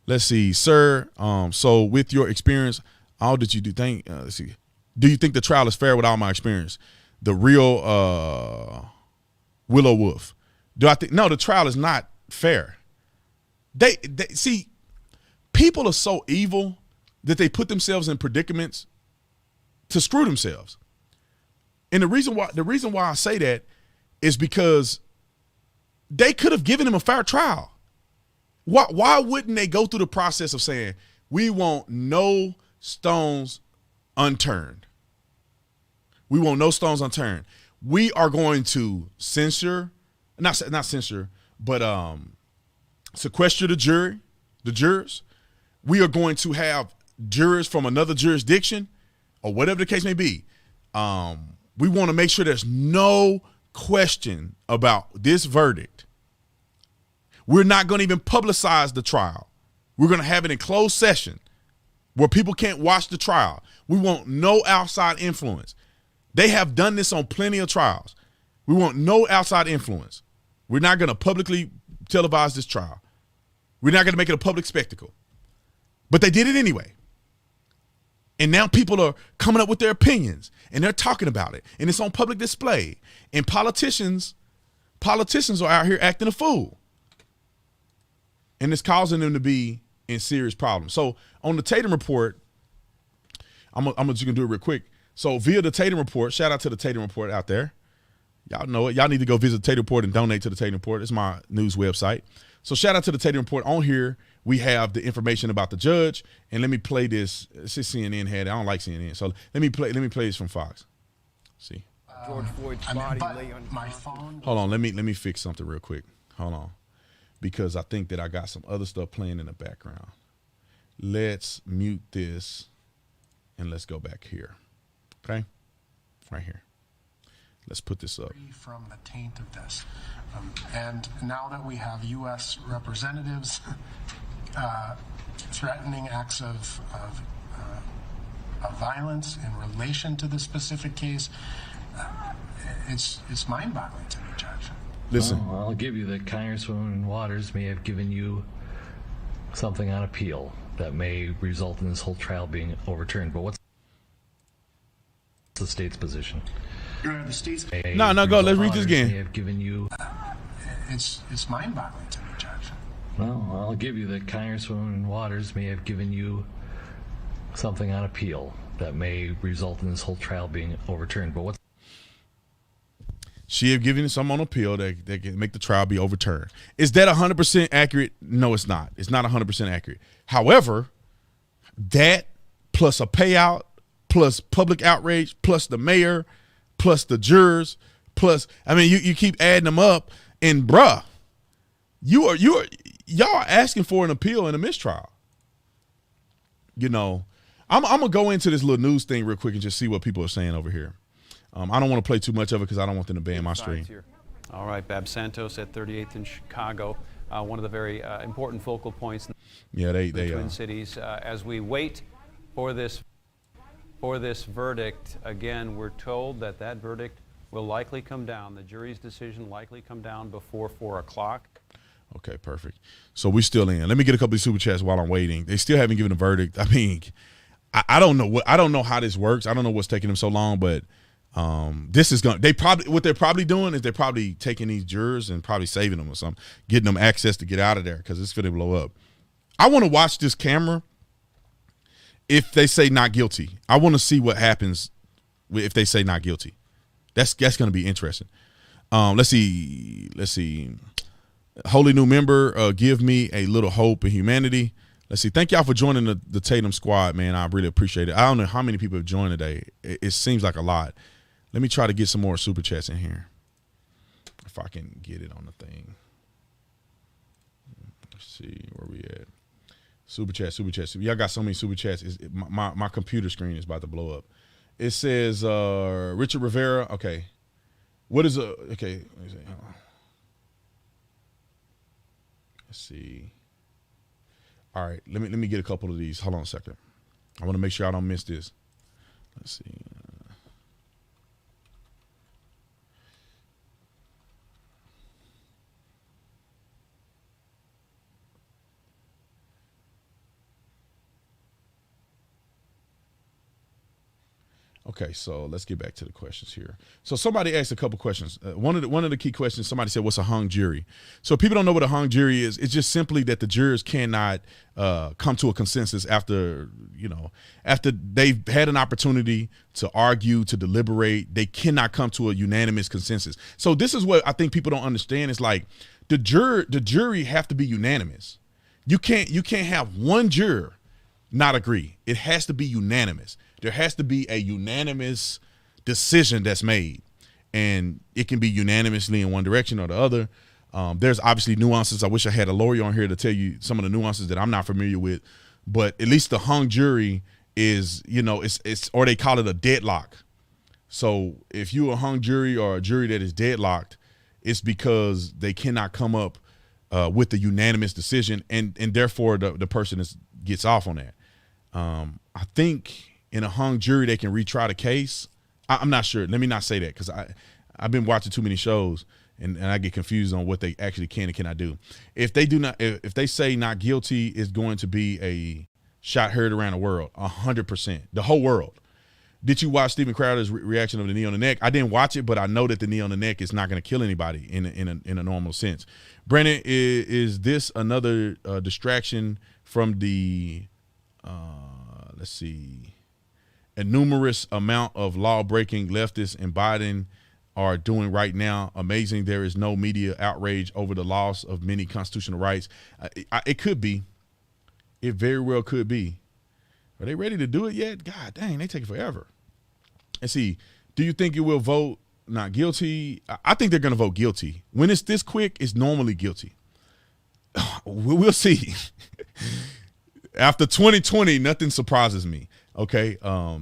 Let's see, sir. So with your experience, how did you do? Let's see. Do you think the trial is fair with all my experience? The real Willow Wolf. Do I think? No, the trial is not fair. They see, people are so evil that they put themselves in predicaments to screw themselves. And the reason why I say that is because they could have given him a fair trial. Why wouldn't they go through the process of saying, we want no stones unturned? We want no stones unturned. We are going to not censure, but sequester the jurors. We are going to have jurors from another jurisdiction, or whatever the case may be. We want to make sure there's no question about this verdict. We're not going to even publicize the trial. We're going to have it in closed session where people can't watch the trial. We want no outside influence. They have done this on plenty of trials. We want no outside influence. We're not going to publicly televise this trial. We're not going to make it a public spectacle. But they did it anyway. And now people are coming up with their opinions, and they're talking about it, and it's on public display. And politicians are out here acting a fool. And it's causing them to be in serious problems. So on the Tatum report, I'm just gonna do it real quick. So via the Tatum report, shout out to the Tatum report out there. Y'all know it. Y'all need to go visit the Tatum report and donate to the Tatum report. It's my news website. So shout out to the Tatum report. On here, we have the information about the judge. And let me play this. It's just CNN had it. I don't like CNN. So let me play this from Fox. See.
George Floyd's body lay on my phone.
Hold on. Let me fix something real quick. Hold on. Because I think that I got some other stuff playing in the background. Let's mute this and let's go back here. Okay? Right here. Let's put this up.
From the taint of this. And now that we have U.S. representatives threatening acts of violence in relation to this specific case, it's mind-boggling to me, Judge.
Listen.
Well, I'll give you that Congresswoman Waters may have given you something on appeal that may result in this whole trial being overturned. But what's the state's position?
The state's
No, go. Let's read this again.
May have given you.
It's mind-boggling to me, Judge.
Well, I'll give you that Congresswoman Waters may have given you something on appeal that may result in this whole trial being overturned. But what's
she have given some on appeal that can make the trial be overturned. Is that 100% accurate? No, it's not. It's not 100% accurate. However, that plus a payout, plus public outrage, plus the mayor, plus the jurors, plus, I mean, you keep adding them up, and bruh, y'all are asking for an appeal and a mistrial. You know, I'm gonna go into this little news thing real quick and just see what people are saying over here. I don't want to play too much of it because I don't want them to ban my stream.
All right, Bab Santos at 38th in Chicago, one of the very important focal points in the Twin Cities. As we wait for this verdict, again, we're told that verdict will likely come down. The jury's decision likely come down before 4 o'clock.
Okay, perfect. So we still in. Let me get a couple of super chats while I'm waiting. They still haven't given a verdict. I mean, I don't know how this works. I don't know what's taking them so long, but this is what they're probably doing is they're probably taking these jurors and probably saving them or something, getting them access to get out of there because it's going to blow up. I want to watch this camera if they say not guilty. I want to see what happens if they say not guilty. That's going to be interesting. Let's see. Holy new member, give me a little hope and humanity. Let's see. Thank y'all for joining the Tatum squad, man. I really appreciate it. I don't know how many people have joined today. It seems like a lot. Let me try to get some more super chats in here. If I can get it on the thing. Let's see where we at. Super chat. Y'all got so many super chats. My computer screen is about to blow up. It says Richard Rivera. Okay. What is okay. Let's see. All right, let me get a couple of these. Hold on a second. I want to make sure I don't miss this. Let's see. Okay, so let's get back to the questions here. So somebody asked a couple questions. One of the key questions, somebody said, what's a hung jury? So if people don't know what a hung jury is, it's just simply that the jurors cannot come to a consensus after they've had an opportunity to argue, to deliberate. They cannot come to a unanimous consensus. So this is what I think people don't understand. It's like the jury have to be unanimous. You can't have one juror not agree. It has to be unanimous. There has to be a unanimous decision that's made, and it can be unanimously in one direction or the other. There's obviously nuances. I wish I had a lawyer on here to tell you some of the nuances that I'm not familiar with, but at least the hung jury is, it's or they call it a deadlock. So if you're a hung jury or a jury that is deadlocked, it's because they cannot come up with a unanimous decision, and therefore the person gets off on that. I think in a hung jury, they can retry the case. I'm not sure. Let me not say that because I've been watching too many shows and I get confused on what they actually can and cannot do. If they say not guilty, it's going to be a shot heard around the world, 100%, the whole world. Did you watch Steven Crowder's reaction of the knee on the neck? I didn't watch it, but I know that the knee on the neck is not going to kill anybody in a normal sense. Brandon, is this another distraction from the let's see, a numerous amount of law-breaking leftists and Biden are doing right now? Amazing. There is no media outrage over the loss of many constitutional rights. It could be. It very well could be. Are they ready to do it yet? God dang, they take forever. And see, do you think it will vote not guilty? I think they're going to vote guilty. When it's this quick, it's normally guilty. We'll see. After 2020, nothing surprises me. Okay.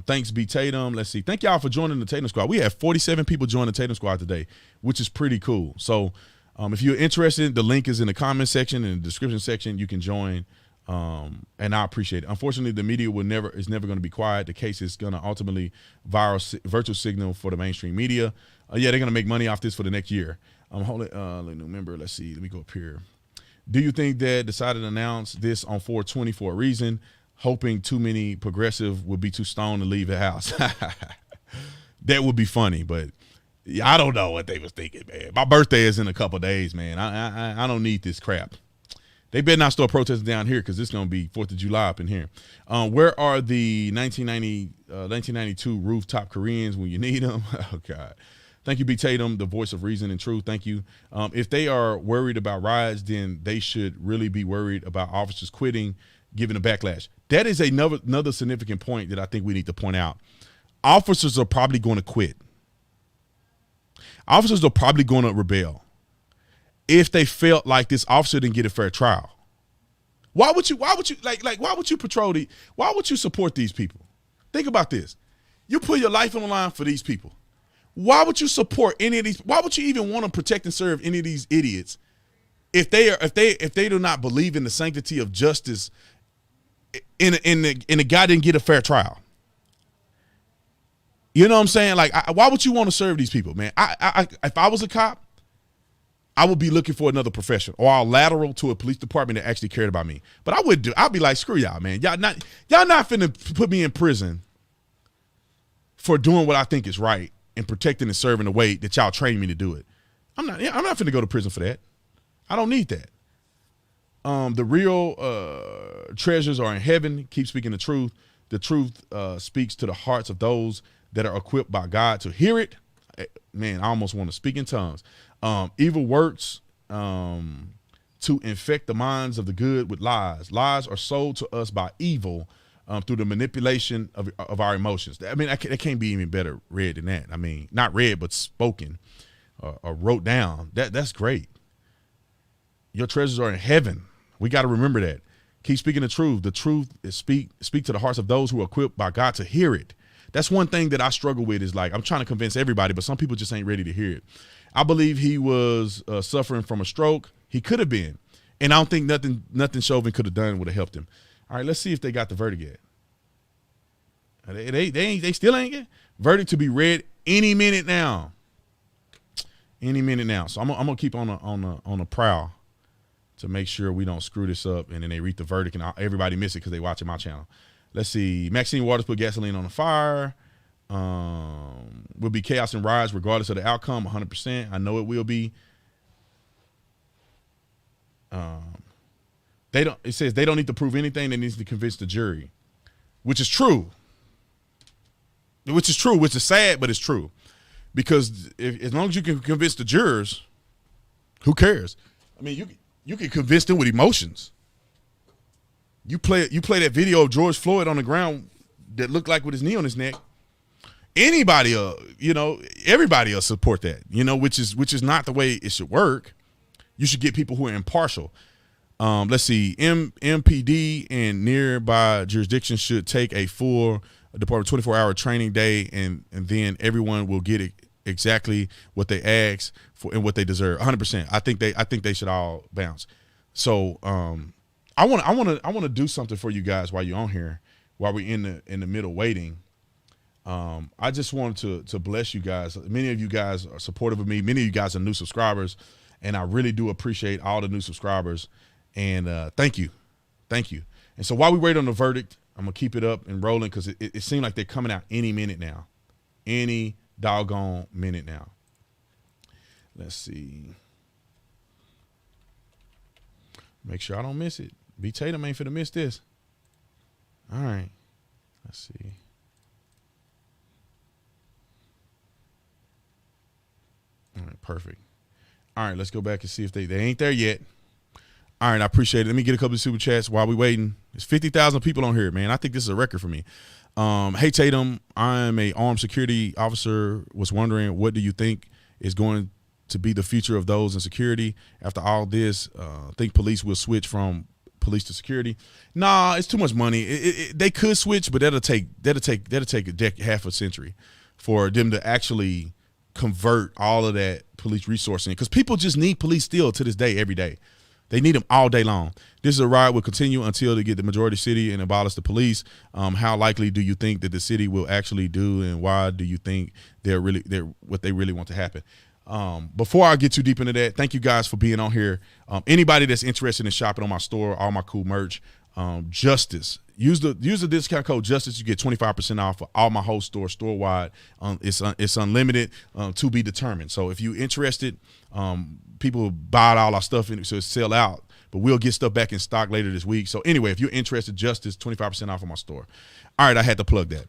Thanks, B. Tatum. Let's see. Thank y'all for joining the Tatum Squad. We have 47 people join the Tatum Squad today, which is pretty cool. So if you're interested, the link is in the comment section and the description section. You can join. And I appreciate it. Unfortunately, the media is never going to be quiet. The case is going to ultimately virtual signal for the mainstream media. Yeah, they're going to make money off this for the next year. Remember, let's see. Let me go up here. Do you think that decided to announce this on 420 for a reason, hoping too many progressive would be too stoned to leave the house? That would be funny, but I don't know what they was thinking, man. My birthday is in a couple days, man. I don't need this crap. They better not start protesting down here because it's going to be 4th of July up in here. Where are the 1992 rooftop Koreans when you need them? Oh, God. Thank you, B. Tatum, the voice of reason and truth. Thank you. If they are worried about riots, then they should really be worried about officers quitting. giving a backlash. That is another significant point that I think we need to point out. Officers are probably going to quit. Officers are probably going to rebel if they felt like this officer didn't get a fair trial. Why would you why would you support these people? Think about this. You put your life on the line for these people. Why would you support any of these? Why would you even want to protect and serve any of these idiots if they do not believe in the sanctity of justice and the guy didn't get a fair trial? You know what I'm saying? Like, why would you want to serve these people, man? If I was a cop, I would be looking for another profession, or I'll lateral to a police department that actually cared about me. But I'd be like, screw y'all, man. Y'all not finna put me in prison for doing what I think is right and protecting and serving the way that y'all trained me to do it. I'm not finna go to prison for that. I don't need that. The real treasures are in heaven. Keep speaking the truth. The truth speaks to the hearts of those that are equipped by God to hear it. Man, I almost want to speak in tongues. Evil works to infect the minds of the good with lies. Lies are sold to us by evil through the manipulation of our emotions. I mean, it can't be even better read than that. I mean, not read, but spoken or wrote down. That's great. Your treasures are in heaven. We got to remember that. Keep speaking the truth. The truth is speak to the hearts of those who are equipped by God to hear it. That's one thing that I struggle with is like, I'm trying to convince everybody, but some people just ain't ready to hear it. I believe he was suffering from a stroke. He could have been. And I don't think nothing Chauvin could have done would have helped him. All right, let's see if they got the verdict yet. They still ain't get verdict to be read any minute now. Any minute now. So I'm gonna keep on a prowl to make sure we don't screw this up and then they read the verdict and everybody miss it because they watching my channel. Let's see. Maxine Waters put gasoline on the fire. Will be chaos and riots regardless of the outcome. 100%. I know it will be. It says they don't need to prove anything. They need to convince the jury, which is true. Which is sad, but it's true. Because as long as you can convince the jurors, who cares? I mean, you can convince them with emotions. You play that video of George Floyd on the ground that looked like with his knee on his neck. Anybody, everybody will support that, which is not the way it should work. You should get people who are impartial. Let's see, MPD and nearby jurisdictions should take a full department 24-hour training day, and then everyone will get exactly what they ask for and what they deserve. 100%. I think they should all bounce. So I want to do something for you guys while you're on here, while we're in the middle waiting. I just wanted to bless you guys. Many of you guys are supportive of me. Many of you guys are new subscribers, and I really do appreciate all the new subscribers. And thank you. And so while we wait on the verdict, I'm gonna keep it up and rolling because it seems like they're coming out any minute now, any doggone minute now. Let's see. Make sure I don't miss it. B. Tatum ain't finna miss this. All right. Let's see. All right, perfect. All right, let's go back and see if they ain't there yet. All right, I appreciate it. Let me get a couple of super chats while we waiting. There's 50,000 people on here, man. I think this is a record for me. Hey, Tatum, I'm a armed security officer. Was wondering, what do you think is going to be the future of those in security after all this? Think police will switch from police to security? Nah, it's too much money. They could switch, but that'll take half a century for them to actually convert all of that police resourcing, because people just need police still to this day, every day. They need them all day long. This is a ride will continue until they get the majority city and abolish the police. How likely do you think that the city will actually do, and why do you think they're what they really want to happen? Before I get too deep into that, thank you guys for being on here. Anybody that's interested in shopping on my store, all my cool merch, Justice. Use the discount code Justice. You get 25% off for all my whole store, store-wide. It's unlimited, to be determined. So if you're interested, people buy all our stuff so it sell out, but we'll get stuff back in stock later this week. So anyway, if you're interested, Justice, 25% off of my store. All right, I had to plug that.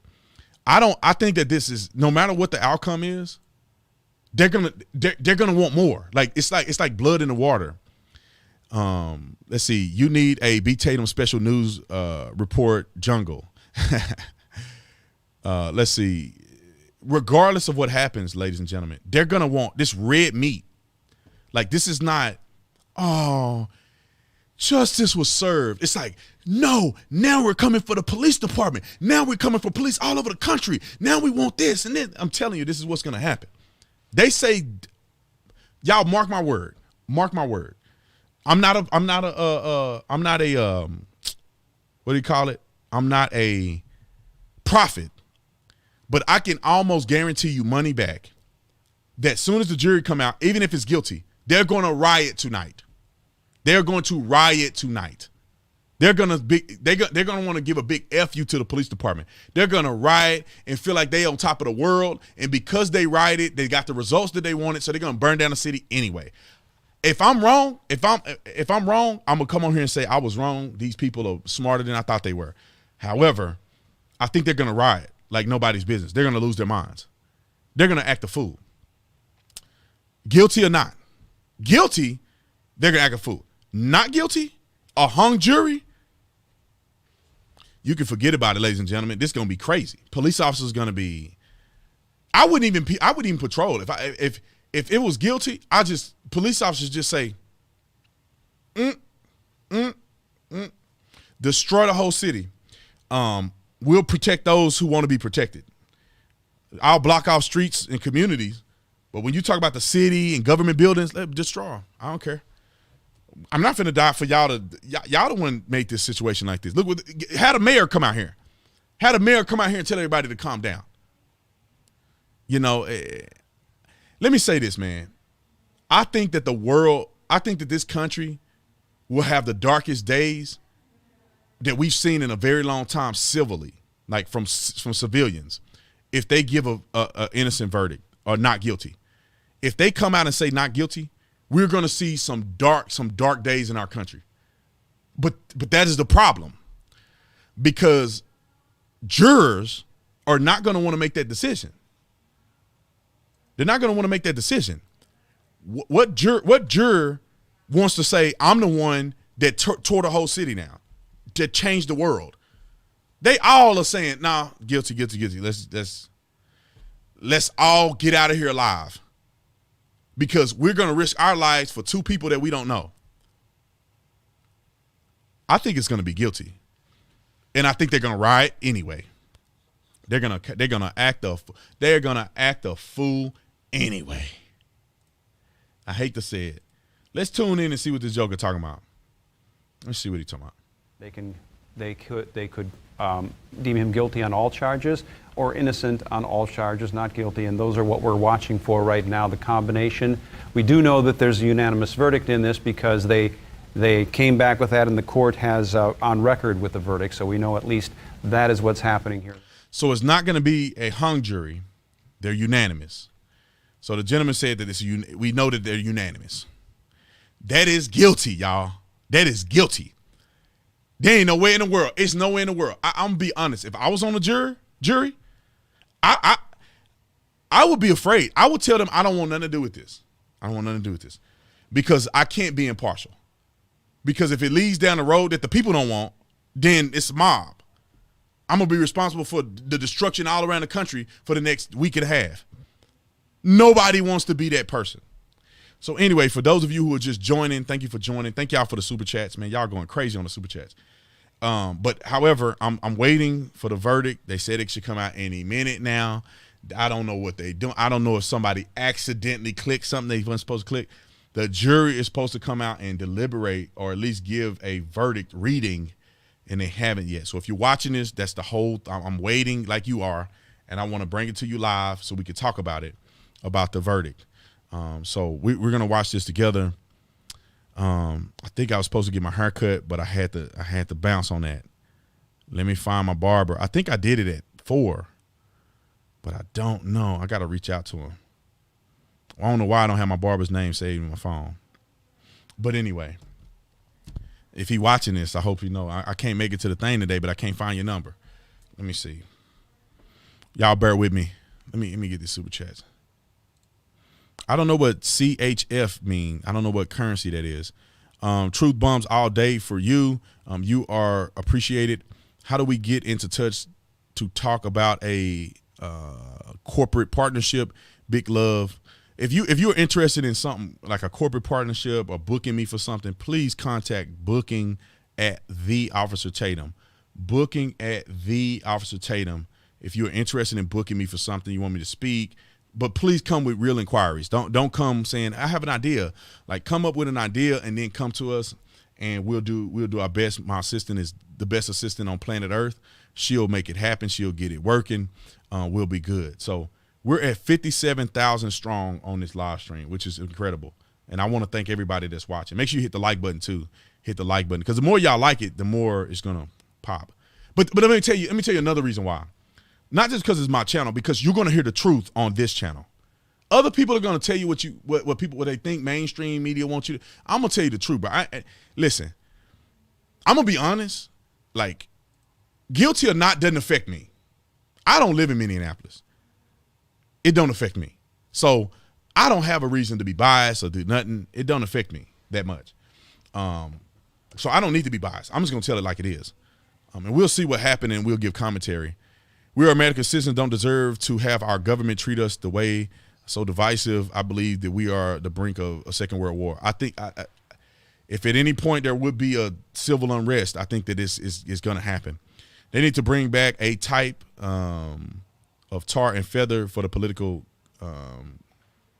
I think that this is, no matter what the outcome is, they're gonna want more. Like it's like blood in the water. Let's see. You need a B. Tatum special news report jungle. Let's see. Regardless of what happens, ladies and gentlemen, they're going to want this red meat. Like, this is not, oh, justice was served. It's like, no, now we're coming for the police department. Now we're coming for police all over the country. Now we want this. And then I'm telling you, this is what's going to happen. They say, y'all mark my word. Mark my word. I'm not a what do you call it? I'm not a prophet, but I can almost guarantee you money back that as soon as the jury come out, even if it's guilty, they're going to riot tonight. They're going to riot tonight. They're going to want to give a big F you to the police department. They're going to riot and feel like they on top of the world. And because they rioted, they got the results that they wanted. So they're going to burn down the city anyway. If I'm wrong, I'm gonna come on here and say I was wrong. These people are smarter than I thought they were. However, I think they're gonna riot like nobody's business. They're gonna lose their minds. They're gonna act a fool. Guilty or not. Guilty, they're gonna act a fool. Not guilty, a hung jury, you can forget about it, ladies and gentlemen. This is gonna be crazy. Police officers gonna be. I wouldn't even patrol if it was guilty. Police officers just say, destroy the whole city. We'll protect those who want to be protected. I'll block off streets and communities, but when you talk about the city and government buildings, destroy them. I don't care. I'm not finna die for y'all the one make this situation like this. Look, had a mayor come out here. Had a mayor come out here and tell everybody to calm down. You know, let me say this, man. I think that this country will have the darkest days that we've seen in a very long time civilly, like from civilians, if they give a innocent verdict or not guilty. If they come out and say not guilty, we're going to see some dark days in our country. But that is the problem, because jurors are not going to want to make that decision. They're not going to want to make that decision. What juror wants to say, I'm the one that tore the whole city down, that changed the world? They all are saying, nah, guilty. Let's all get out of here alive, because we're going to risk our lives for two people that we don't know. I think it's going to be guilty, and I think they're going to riot anyway. They're gonna act a fool anyway. I hate to say it. Let's tune in and see what this joker talking about. Let's see what he's talking about.
They could deem him guilty on all charges or innocent on all charges, not guilty, and those are what we're watching for right now, the combination. We do know that there's a unanimous verdict in this because they came back with that, and the court has on record with the verdict, so we know at least that is what's happening here.
So it's not going to be a hung jury. They're unanimous. So the gentleman said that we know that they're unanimous. That is guilty, y'all. That is guilty. There ain't no way in the world. It's no way in the world. I'm going to be honest. If I was on the jury, I would be afraid. I would tell them I don't want nothing to do with this. I don't want nothing to do with this, because I can't be impartial. Because if it leads down the road that the people don't want, then it's a mob. I'm going to be responsible for the destruction all around the country for the next week and a half. Nobody wants to be that person. So anyway, for those of you who are just joining, thank you for joining. Thank y'all for the super chats, man. Y'all going crazy on the super chats. But however, I'm waiting for the verdict. They said it should come out any minute now. I don't know what they do. I don't know if somebody accidentally clicked something they weren't supposed to click. The jury is supposed to come out and deliberate, or at least give a verdict reading, and they haven't yet. So if you're watching this, that's the whole. I'm waiting like you are, and I want to bring it to you live so we can talk about it, about the verdict. So we're gonna watch this together. I think I was supposed to get my hair cut, but I had to bounce on that. Let me find my barber. I think I did it at 4, but I don't know. I got to reach out to him. I don't know why I don't have my barber's name saved in my phone. But anyway, if he watching this, I hope you know. I can't make it to the thing today, but I can't find your number. Let me see. Y'all bear with me. Let me get these super chats. I don't know what CHF mean. I don't know what currency that is. Truth bombs all day for you. You are appreciated. How do we get into touch to talk about a corporate partnership? Big love. If you're interested in something like a corporate partnership or booking me for something, please contact booking at the Officer Tatum. Booking at the Officer Tatum. If you're interested in booking me for something, you want me to speak, but please come with real inquiries. Don't come saying I have an idea. Like, come up with an idea and then come to us, and we'll do our best. My assistant is the best assistant on planet Earth. She'll make it happen. She'll get it working. We'll be good. So we're at 57,000 strong on this live stream, which is incredible. And I want to thank everybody that's watching. Make sure you hit the like button too. Hit the like button, because the more y'all like it, the more it's gonna pop. But let me tell you another reason why. Not just because it's my channel, because you're gonna hear the truth on this channel. Other people are gonna tell you what they think mainstream media wants you to. I'm gonna tell you the truth, bro. Listen, I'm gonna be honest. Like, guilty or not doesn't affect me. I don't live in Minneapolis. It don't affect me. So I don't have a reason to be biased or do nothing. It don't affect me that much. So I don't need to be biased. I'm just gonna tell it like it is. And we'll see what happened, and we'll give commentary. We are American citizens, don't deserve to have our government treat us the way so divisive. I believe that we are the brink of a second world war. I think if at any point there would be a civil unrest, I think that this is going to happen. They need to bring back a type of tar and feather for the political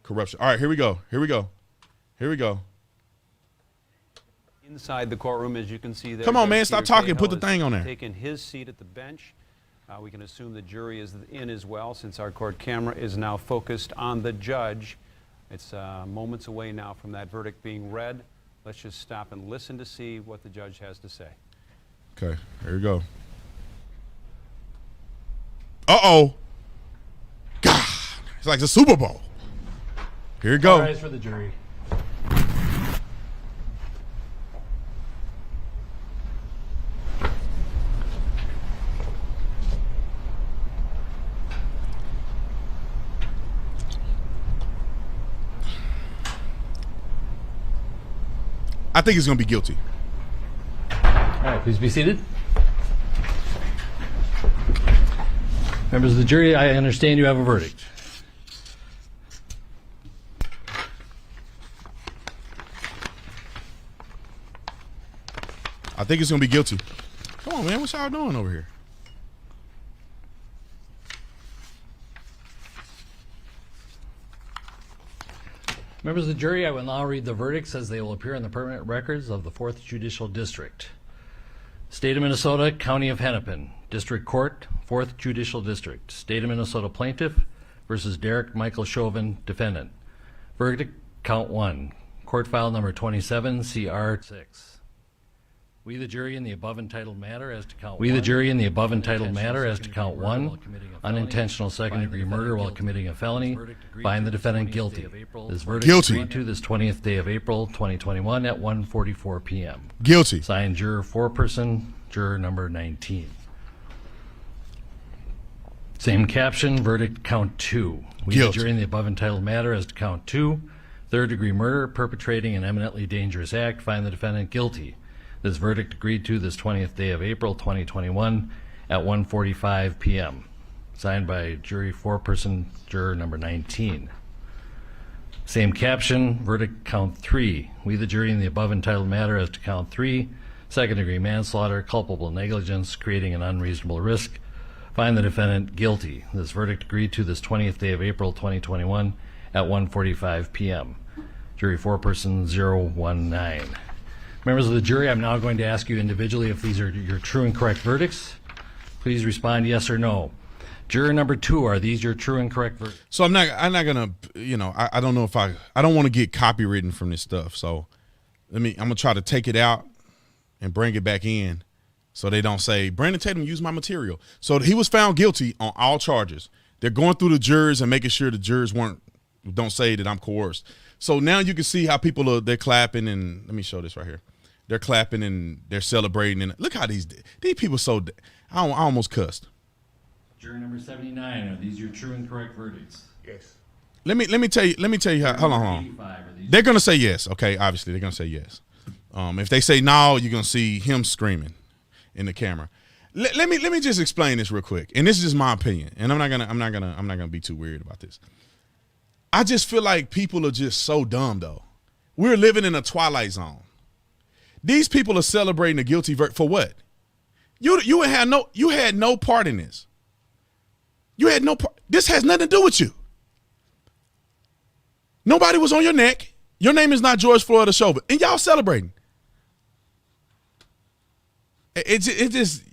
corruption. All right, here we go.
Inside the courtroom, as you can see there.
Come on, man,
Judge
stop
Peter
talking. Put the
Cahill
thing on there.
Taking his seat at the bench. We can assume the jury is in as well, since our court camera is now focused on the judge. It's moments away now from that verdict being read. Let's just stop and listen to see what the judge has to say.
Okay, here we go. Uh-oh. God, it's like the Super Bowl. Here we go.
All rise for the jury.
I think he's going to be guilty.
All right, please be seated. Members of the jury, I understand you have a verdict.
I think he's going to be guilty. Come on, man. What y'all doing over here?
Members of the jury, I will now read the verdicts as they will appear in the permanent records of the 4th Judicial District. State of Minnesota, County of Hennepin, District Court, 4th Judicial District. State of Minnesota Plaintiff versus Derek Michael Chauvin, Defendant. Verdict, Count 1. Court File Number 27, CR 6. We, the jury, in the above entitled matter as to count 1. Unintentional second-degree murder while committing a felony. Find the defendant guilty. This verdict
Guilty.
agreed to this 20th day of April, 2021 at 1:44 p.m.
Guilty.
Signed, juror foreperson, juror number 19. Same caption, verdict count 2. We, the
Guilty.
jury, in the above entitled matter as to count 2, third-degree murder, perpetrating an eminently dangerous act, find the defendant guilty. This verdict agreed to this 20th day of April, 2021 at 1:45 p.m. Signed by jury foreperson, juror number 19. Same caption, verdict count 3. We, the jury, in the above entitled matter as to count 3, second-degree manslaughter, culpable negligence, creating an unreasonable risk, find the defendant guilty. This verdict agreed to this 20th day of April, 2021 at 1:45 p.m. Jury foreperson 019. Members of the jury, I'm now going to ask you individually if these are your true and correct verdicts. Please respond yes or no. Juror number 2, are these your true and correct verdicts?
So I'm not gonna, I don't know if I don't want to get copywritten from this stuff. So I'm gonna try to take it out and bring it back in, so they don't say Brandon Tatum used my material. So he was found guilty on all charges. They're going through the jurors and making sure the jurors don't say that I'm coerced. So now you can see how people they're clapping, and let me show this right here. They're clapping and they're celebrating, and look how these people I almost cussed.
Juror number 79, are these your true and correct verdicts?
Yes.
Let me tell you how. Hold on. They're gonna say yes. Okay, obviously they're gonna say yes. If they say no, you're gonna see him screaming in the camera. Let me just explain this real quick, and this is just my opinion, and I'm not gonna be too weird about this. I just feel like people are just so dumb though. We're living in a twilight zone. These people are celebrating a guilty verdict for what? You had no part in this. You had no part. This has nothing to do with you. Nobody was on your neck. Your name is not George Floyd or Chauvin, and y'all celebrating. It just.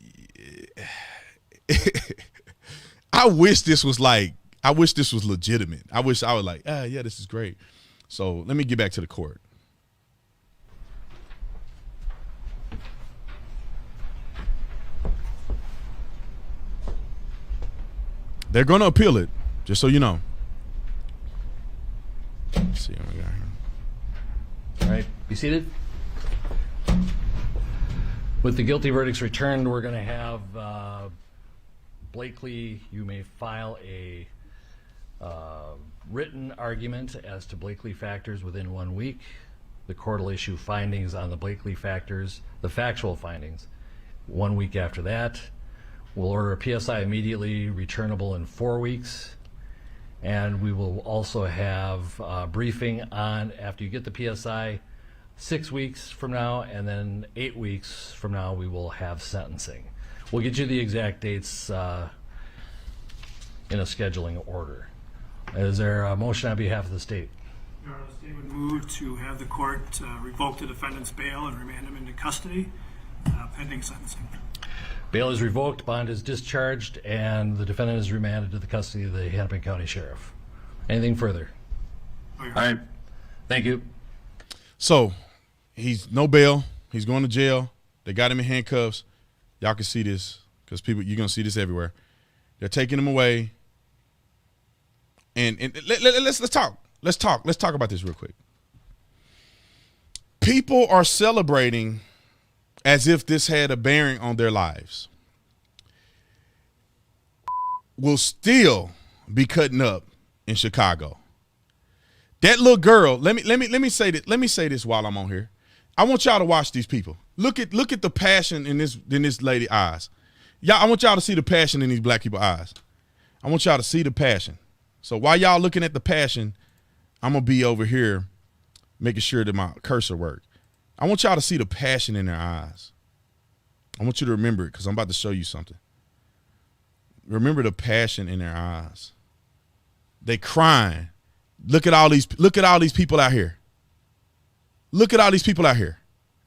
I wish this was legitimate. I wish I was like, yeah, this is great. So let me get back to the court. They're going to appeal it, just so you know. Let's see what we got here.
All right, be seated. With the guilty verdicts returned, we're going to have Blakely, you may file a written argument as to Blakely factors within 1 week. The court will issue findings on the Blakely factors, the factual findings, 1 week after that. We'll order a PSI immediately, returnable in 4 weeks. And we will also have a briefing on, after you get the PSI, 6 weeks from now, and then 8 weeks from now, we will have sentencing. We'll get you the exact dates in a scheduling order. Is there a motion on behalf of the state?
Your Honor, the state would move to have the court revoke the defendant's bail and remand him into custody pending sentencing.
Bail is revoked, bond is discharged, and the defendant is remanded to the custody of the Hennepin County Sheriff. Anything further?
All
right. Thank you.
So he's no bail. He's going to jail. They got him in handcuffs. Y'all can see this because you're going to see this everywhere. They're taking him away. And let's talk. Let's talk about this real quick. People are celebrating as if this had a bearing on their lives. Will still be cutting up in Chicago. That little girl, let me say this. Let me say this while I'm on here. I want y'all to watch these people. Look at the passion in this lady's eyes. Y'all, I want y'all to see the passion in these black people's eyes. I want y'all to see the passion. So while y'all looking at the passion, I'm gonna be over here making sure that my cursor works. I want y'all to see the passion in their eyes. I want you to remember it because I'm about to show you something. Remember the passion in their eyes. They crying. Look at all these people out here. Look at all these people out here.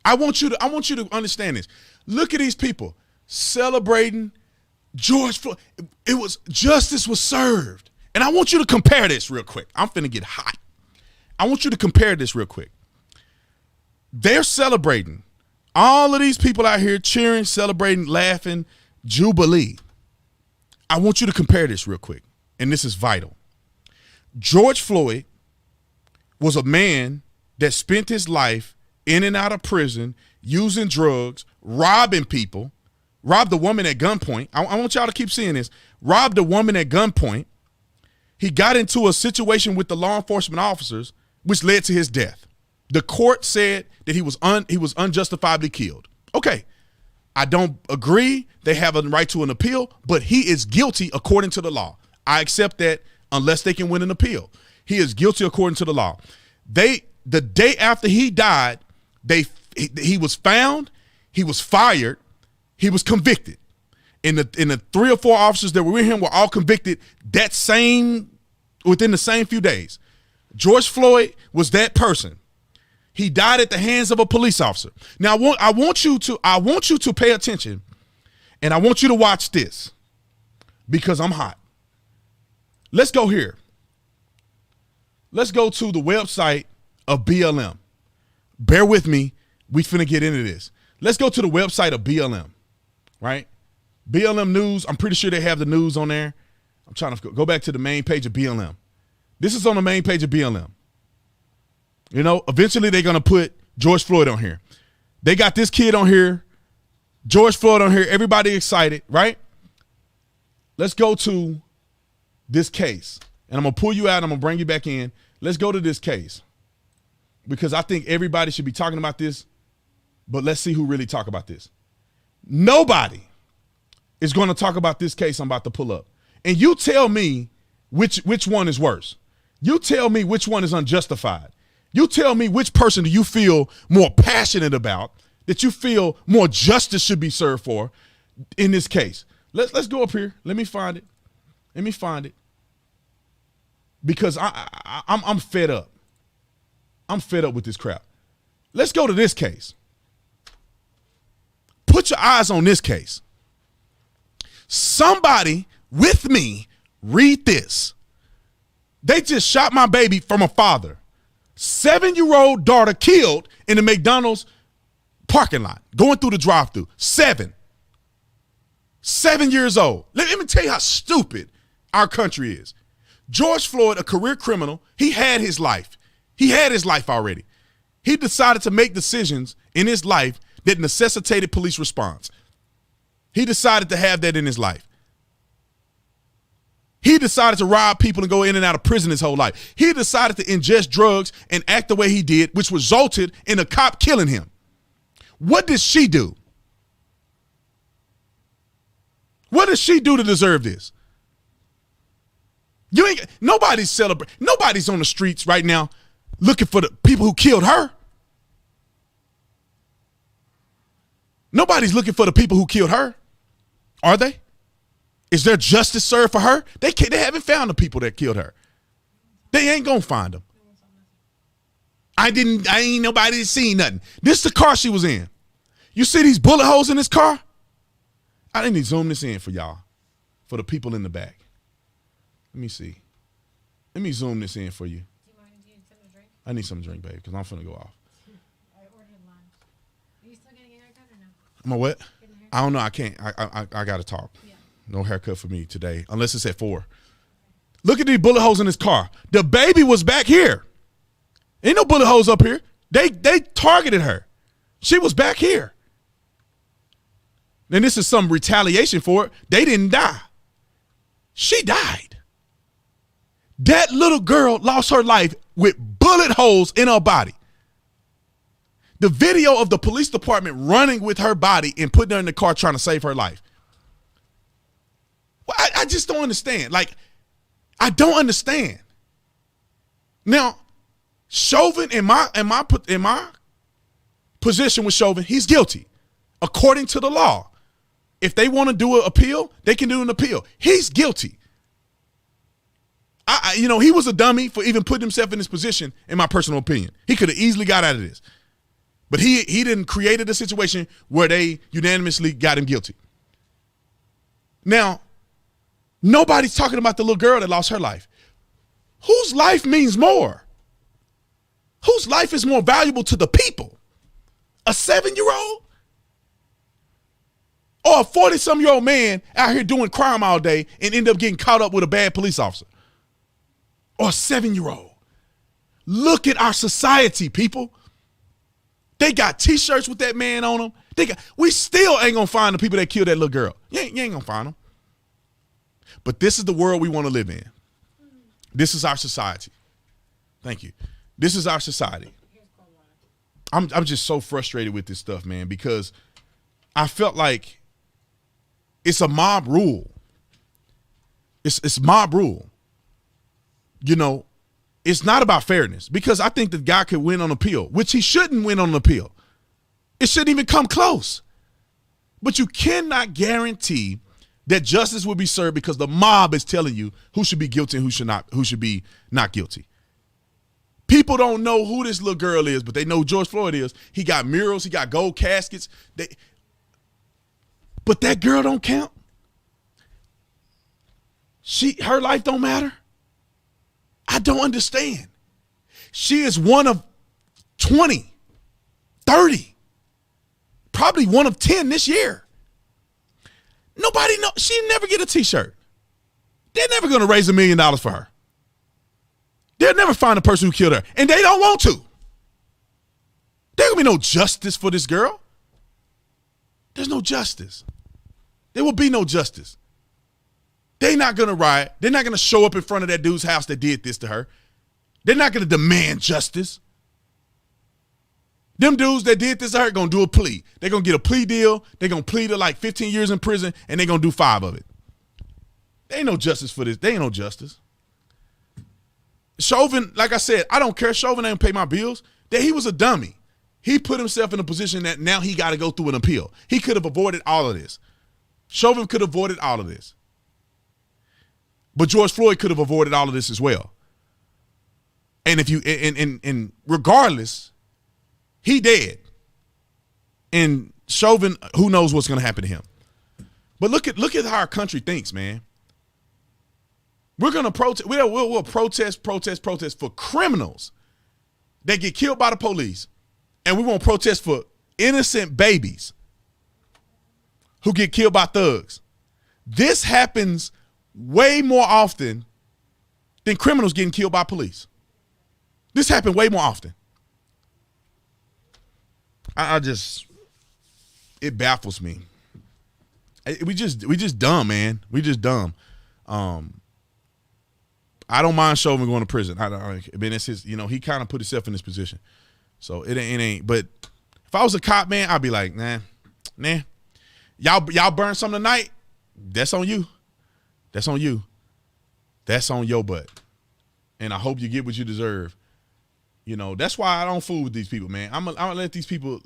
I want you to understand this. Look at these people celebrating George Floyd. Justice was served. And I want you to compare this real quick. I'm finna get hot. I want you to compare this real quick. They're celebrating. All of these people out here cheering, celebrating, laughing, jubilee. I want you to compare this real quick, and this is vital. George Floyd was a man that spent his life in and out of prison, using drugs, robbing people, robbed a woman at gunpoint. I want y'all to keep seeing this. Robbed a woman at gunpoint. He got into a situation with the law enforcement officers, which led to his death. The court said that he was unjustifiably killed. Okay, I don't agree. They have a right to an appeal, but he is guilty according to the law. I accept that unless they can win an appeal. He is guilty according to the law. The day after he died, he was found, he was fired, he was convicted. And the 3 or 4 officers that were with him were all convicted within the same few days. George Floyd was that person. He died at the hands of a police officer. Now I want you to pay attention, and I want you to watch this because I'm hot. Let's go here. Let's go to the website of BLM. Bear with me. We finna get into this. Let's go to the website of BLM, right? BLM News. I'm pretty sure they have the news on there. I'm trying to go back to the main page of BLM. This is on the main page of BLM. You know, eventually they're going to put George Floyd on here. They got this kid on here, George Floyd on here. Everybody excited, right? Let's go to this case. And I'm going to pull you out. I'm going to bring you back in. Let's go to this case because I think everybody should be talking about this But let's see who really talk about this. Nobody is going to talk about this case I'm about to pull up. And you tell me which one is worse. You tell me which one is unjustified. You tell me which person do you feel more passionate about, that you feel more justice should be served for in this case. Let's go up here. Let me find it. Let me find it. Because I'm fed up. I'm fed up with this crap. Let's go to this case. Put your eyes on this case. Somebody with me read this. They just shot my baby from a father. 7-year-old daughter killed in the McDonald's parking lot, going through the drive-thru. 7 years old. Let me tell you how stupid our country is. George Floyd, a career criminal, he had his life. He had his life already. He decided to make decisions in his life that necessitated police response. He decided to have that in his life. He decided to rob people and go in and out of prison his whole life. He decided to ingest drugs and act the way he did, which resulted in a cop killing him. What did she do? What did she do to deserve this? Nobody's celebrating. Nobody's on the streets right now looking for the people who killed her. Nobody's looking for the people who killed her. Are they? Is there justice served for her? They haven't found the people that killed her. They ain't gonna find them. I ain't nobody seen nothing. This is the car she was in. You see these bullet holes in this car? I didn't zoom this in for y'all, for the people in the back. Let me see. Let me zoom this in for you.
Do you need something to drink?
I need something to drink, babe, because I'm finna go off.
I ordered lunch. Are you still getting a haircut or no?
Am I what? I don't know. I can't. I got to talk.
Yeah.
No haircut for me today, unless it's at 4. Look at these bullet holes in this car. The baby was back here. Ain't no bullet holes up here. They targeted her. She was back here. And this is some retaliation for it. They didn't die. She died. That little girl lost her life with bullet holes in her body. The video of the police department running with her body and putting her in the car trying to save her life. Well, I just don't understand. Like, I don't understand. Now, Chauvin, in my position with Chauvin, he's guilty according to the law. If they want to do an appeal, they can do an appeal. He's guilty. He was a dummy for even putting himself in this position, in my personal opinion. He could have easily got out of this. But he didn't create a situation where they unanimously got him guilty. Now, nobody's talking about the little girl that lost her life. Whose life means more? Whose life is more valuable to the people? A 7-year-old? Or a 40-some-year-old man out here doing crime all day and end up getting caught up with a bad police officer? Or a 7-year-old? Look at our society, people. They got T-shirts with that man on them. We still ain't gonna find the people that killed that little girl. You ain't gonna find them. But this is the world we want to live in. This is our society. Thank you. This is our society. I'm just so frustrated with this stuff, man, because I felt like it's a mob rule. It's mob rule. It's not about fairness, because I think the guy could win on appeal, which he shouldn't win on appeal. It shouldn't even come close. But you cannot guarantee that justice will be served because the mob is telling you who should be guilty and who should be not guilty. People don't know who this little girl is, but they know who George Floyd is. He got murals, he got gold caskets. But that girl don't count. Her life don't matter. I don't understand. She is one of 20, 30, probably one of 10 this year. Nobody knows. She'll never get a T-shirt. They're never going to raise $1 million for her. They'll never find the person who killed her, and they don't want to. There will be no justice for this girl. There's no justice. There will be no justice. They're not going to riot. They're not going to show up in front of that dude's house that did this to her. They're not going to demand justice. Them dudes that did this are going to do a plea. They're going to get a plea deal. They're going to plead to like 15 years in prison, and they're going to do 5 of it. There ain't no justice for this. There ain't no justice. Chauvin, like I said, I don't care. Chauvin ain't pay my bills. That he was a dummy. He put himself in a position that now he got to go through an appeal. He could have avoided all of this. Chauvin could have avoided all of this. But George Floyd could have avoided all of this as well. And if you and regardless, he dead. And Chauvin, who knows what's going to happen to him. But look at how our country thinks, man. We're going to protest. We'll protest for criminals that get killed by the police. And we won't protest for innocent babies who get killed by thugs. This happens way more often than criminals getting killed by police. This happened way more often. It baffles me. We just dumb, man. We just dumb. I don't mind Chauvin going to prison. I mean, it's his, he kind of put himself in this position. So it ain't. But if I was a cop, man, I'd be like, nah. Y'all burn something tonight. That's on you. That's on you. That's on your butt. And I hope you get what you deserve. That's why I don't fool with these people, man. I'm gonna let these people,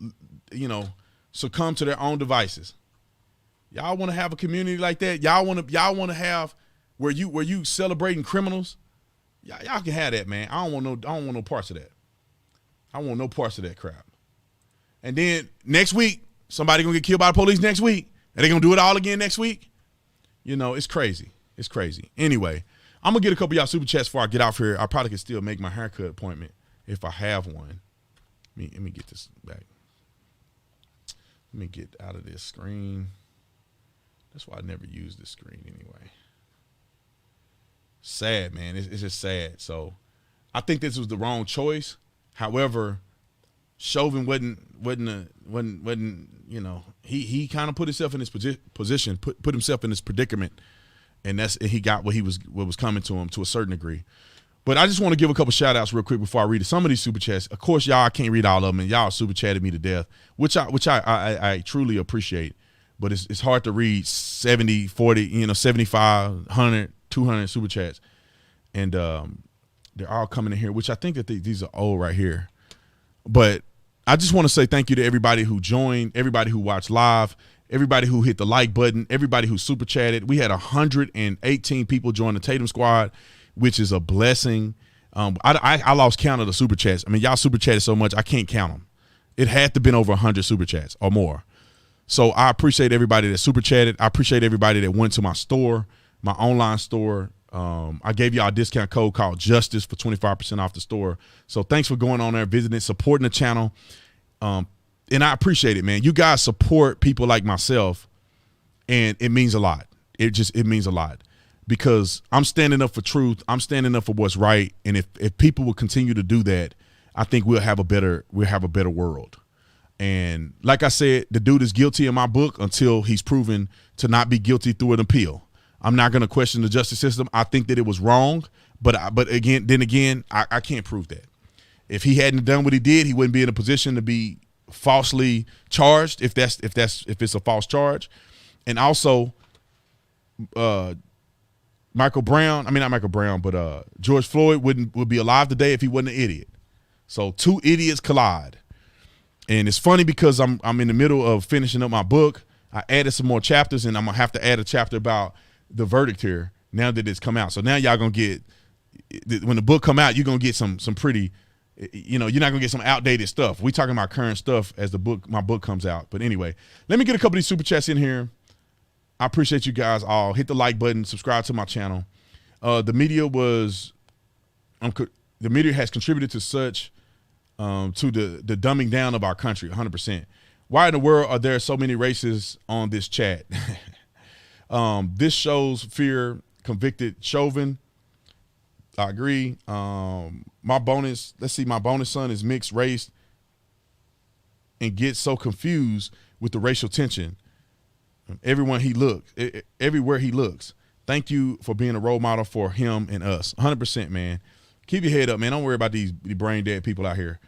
succumb to their own devices. Y'all want to have a community like that? Y'all want to have where you celebrating criminals? Y'all can have that, man. I don't want no parts of that. I want no parts of that crap. And then next week, somebody gonna get killed by the police next week, and they gonna do it all again next week. It's crazy. It's crazy. Anyway, I'm gonna get a couple of y'all super chats before I get off here. I probably could still make my haircut appointment if I have one. Let me get this back. Let me get out of this screen. That's why I never use this screen anyway. Sad, man. It's just sad. So I think this was the wrong choice. However, Chauvin wasn't he kind of put himself in this position, put himself in this predicament, and he got what was coming to him to a certain degree. But I just want to give a couple shout outs real quick before I read some of these super chats. Of course, y'all, I can't read all of them, and y'all super chatted me to death, which I truly appreciate. But it's hard to read 70, 40, 75, 100, 200 super chats. And they're all coming in here, which I think that these are old right here. But I just want to say thank you to everybody who joined, everybody who watched live, everybody who hit the like button, everybody who super chatted. We had 118 people join the Tatum Squad, which is a blessing. I lost count of the super chats. I mean, y'all super chatted so much, I can't count them. It had to been over 100 super chats or more. So I appreciate everybody that super chatted. I appreciate everybody that went to my store, my online store. I gave y'all a discount code called Justice for 25% off the store. So thanks for going on there, visiting, supporting the channel. And I appreciate it, man. You guys support people like myself, and it means a lot. It means a lot because I'm standing up for truth. I'm standing up for what's right. And if people will continue to do that, I think we'll have a better world. And like I said, the dude is guilty in my book until he's proven to not be guilty through an appeal. I'm not going to question the justice system. I think that it was wrong, but again, I can't prove that. If he hadn't done what he did, he wouldn't be in a position to be falsely charged. If it's a false charge, and also, George Floyd would be alive today if he wasn't an idiot. So two idiots collide, and it's funny because I'm in the middle of finishing up my book. I added some more chapters, and I'm gonna have to add a chapter about the verdict here now that it's come out. So now y'all gonna get, when the book come out, you're gonna get some pretty, you're not gonna get some outdated stuff. We talking about current stuff as my book comes out. But anyway, let me get a couple of these super chats in here. I appreciate you guys all. Hit the like button, subscribe to my channel. The media has contributed to such to the dumbing down of our country, 100%. Why in the world are there so many racists on this chat? This shows fear convicted Chauvin. I agree. My bonus son is mixed race and gets so confused with the racial tension. Everywhere he looks. Thank you for being a role model for him and us. 100%, man. Keep your head up, man. Don't worry about these brain dead people out here.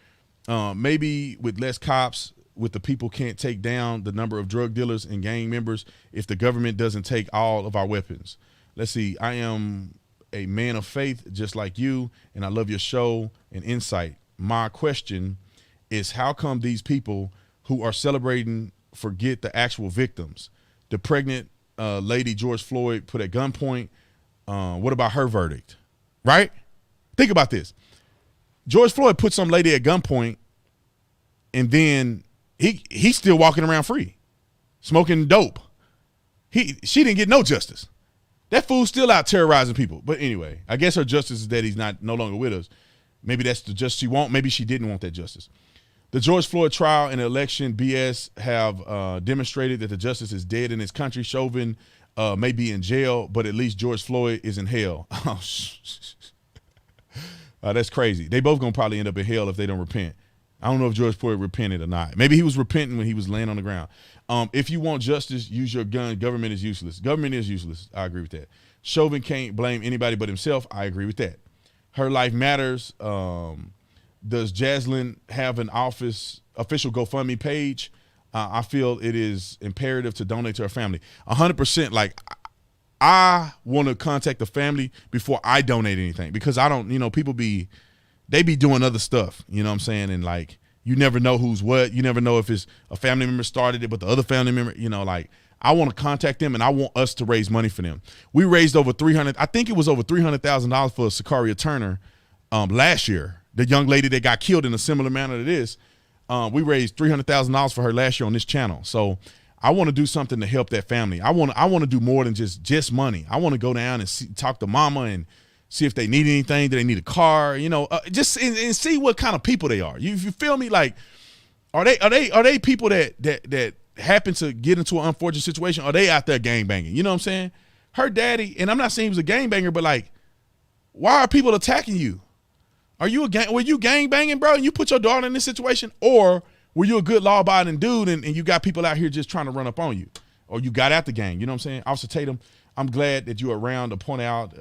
Maybe with less cops, with the people can't take down the number of drug dealers and gang members if the government doesn't take all of our weapons. Let's see. I am a man of faith just like you, and I love your show and insight. My question is, how come these people who are celebrating forget the actual victims? The pregnant lady George Floyd put at gunpoint. What about her verdict? Right? Think about this. George Floyd put some lady at gunpoint, and then he's still walking around free, smoking dope. She didn't get no justice. That fool's still out terrorizing people. But anyway, I guess her justice is that he's no longer with us. Maybe that's the justice she want. Maybe she didn't want that justice. The George Floyd trial and election BS have demonstrated that the justice is dead in this country. Chauvin may be in jail, but at least George Floyd is in hell. That's crazy. They both gonna probably end up in hell if they don't repent. I don't know if George Floyd repented or not. Maybe he was repenting when he was laying on the ground. If you want justice, use your gun. Government is useless. Government is useless. I agree with that. Chauvin can't blame anybody but himself. I agree with that. Her life matters. Does Jaslyn have an official GoFundMe page? I feel it is imperative to donate to her family. 100%. Like, I want to contact the family before I donate anything, because I don't, people they be doing other stuff, you know what I'm saying? And like, you never know who's what. You never know if it's a family member started it, but the other family member, like, I want to contact them and I want us to raise money for them. We raised over $300,000 for Sakaria Turner last year. The young lady that got killed in a similar manner to this. We raised $300,000 for her last year on this channel. So I want to do something to help that family. I want to do more than just money. I want to go down and talk to mama and see if they need anything. Do they need a car? Just and see what kind of people they are. You feel me? Like, are they people that happen to get into an unfortunate situation? Or are they out there gang banging? You know what I'm saying? Her daddy, and I'm not saying he was a gang banger, but like, why are people attacking you? Were you gang banging, bro, and you put your daughter in this situation? Or were you a good law abiding dude and you got people out here just trying to run up on you? Or you got out the gang, you know what I'm saying? Officer Tatum, I'm glad that you're around to point out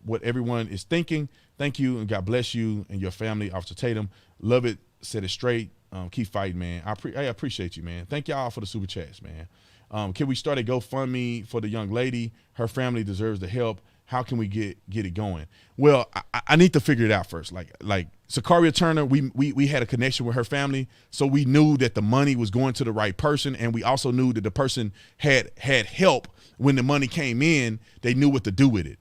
what everyone is thinking. Thank you, and God bless you and your family, Officer Tatum. Love it, set it straight. Keep fighting, man. I appreciate you, man. Thank y'all for the super chats, man. Can we start a GoFundMe for the young lady? Her family deserves the help. How can we get it going? Well, I need to figure it out first. Like Sakaria Turner, we had a connection with her family, so we knew that the money was going to the right person, and we also knew that the person had help when the money came in. They knew what to do with it.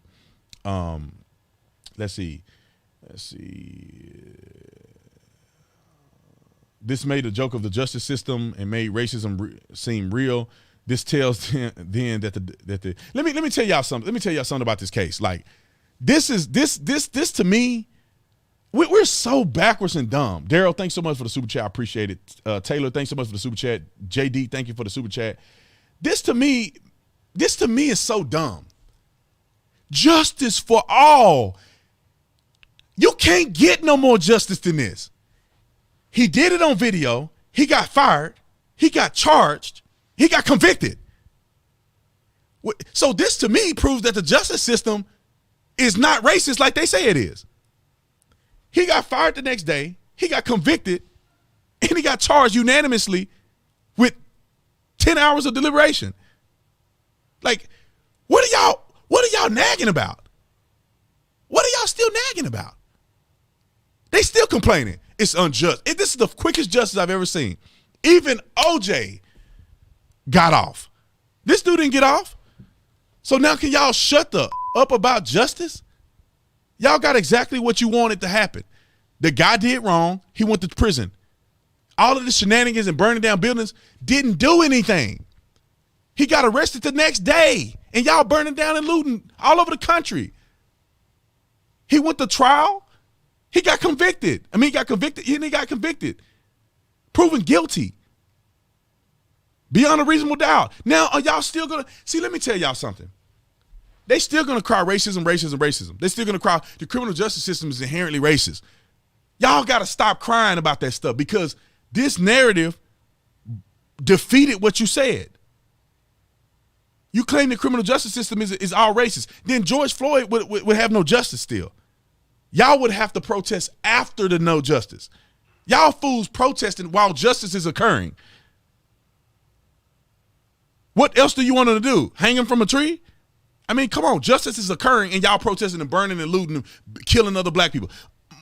Let's see. This made a joke of the justice system and made racism seem real. This tells them then that the let me tell y'all something. Let me tell y'all something about this case. Like, this to me, we're so backwards and dumb. Daryl, thanks so much for the super chat. I appreciate it. Taylor, thanks so much for the super chat. JD, thank you for the super chat. This to me is so dumb. Justice for all. You can't get no more justice than this. He did it on video. He got fired. He got charged. He got convicted. So this to me proves that the justice system is not racist like they say it is. He got fired the next day. He got convicted, and he got charged unanimously with 10 hours of deliberation. Like, what are y'all nagging about? What are y'all still nagging about? They still complaining. It's unjust. This is the quickest justice I've ever seen. Even OJ got off. This dude didn't get off. So now can y'all shut up about justice? Y'all got exactly what you wanted to happen. The guy did wrong. He went to prison. All of the shenanigans and burning down buildings didn't do anything. He got arrested the next day, and y'all burning down and looting all over the country. He went to trial. He got convicted. He got convicted. Proven guilty. Beyond a reasonable doubt. Now, are y'all still going to... See, let me tell y'all something. They still going to cry racism. They're still going to cry the criminal justice system is inherently racist. Y'all got to stop crying about that stuff, because this narrative defeated what you said. You claim the criminal justice system is all racist. Then George Floyd would have no justice still. Y'all would have to protest after the no justice. Y'all fools protesting while justice is occurring. What else do you want them to do? Hang him from a tree? I mean, come on. Justice is occurring and y'all protesting and burning and looting and killing other black people.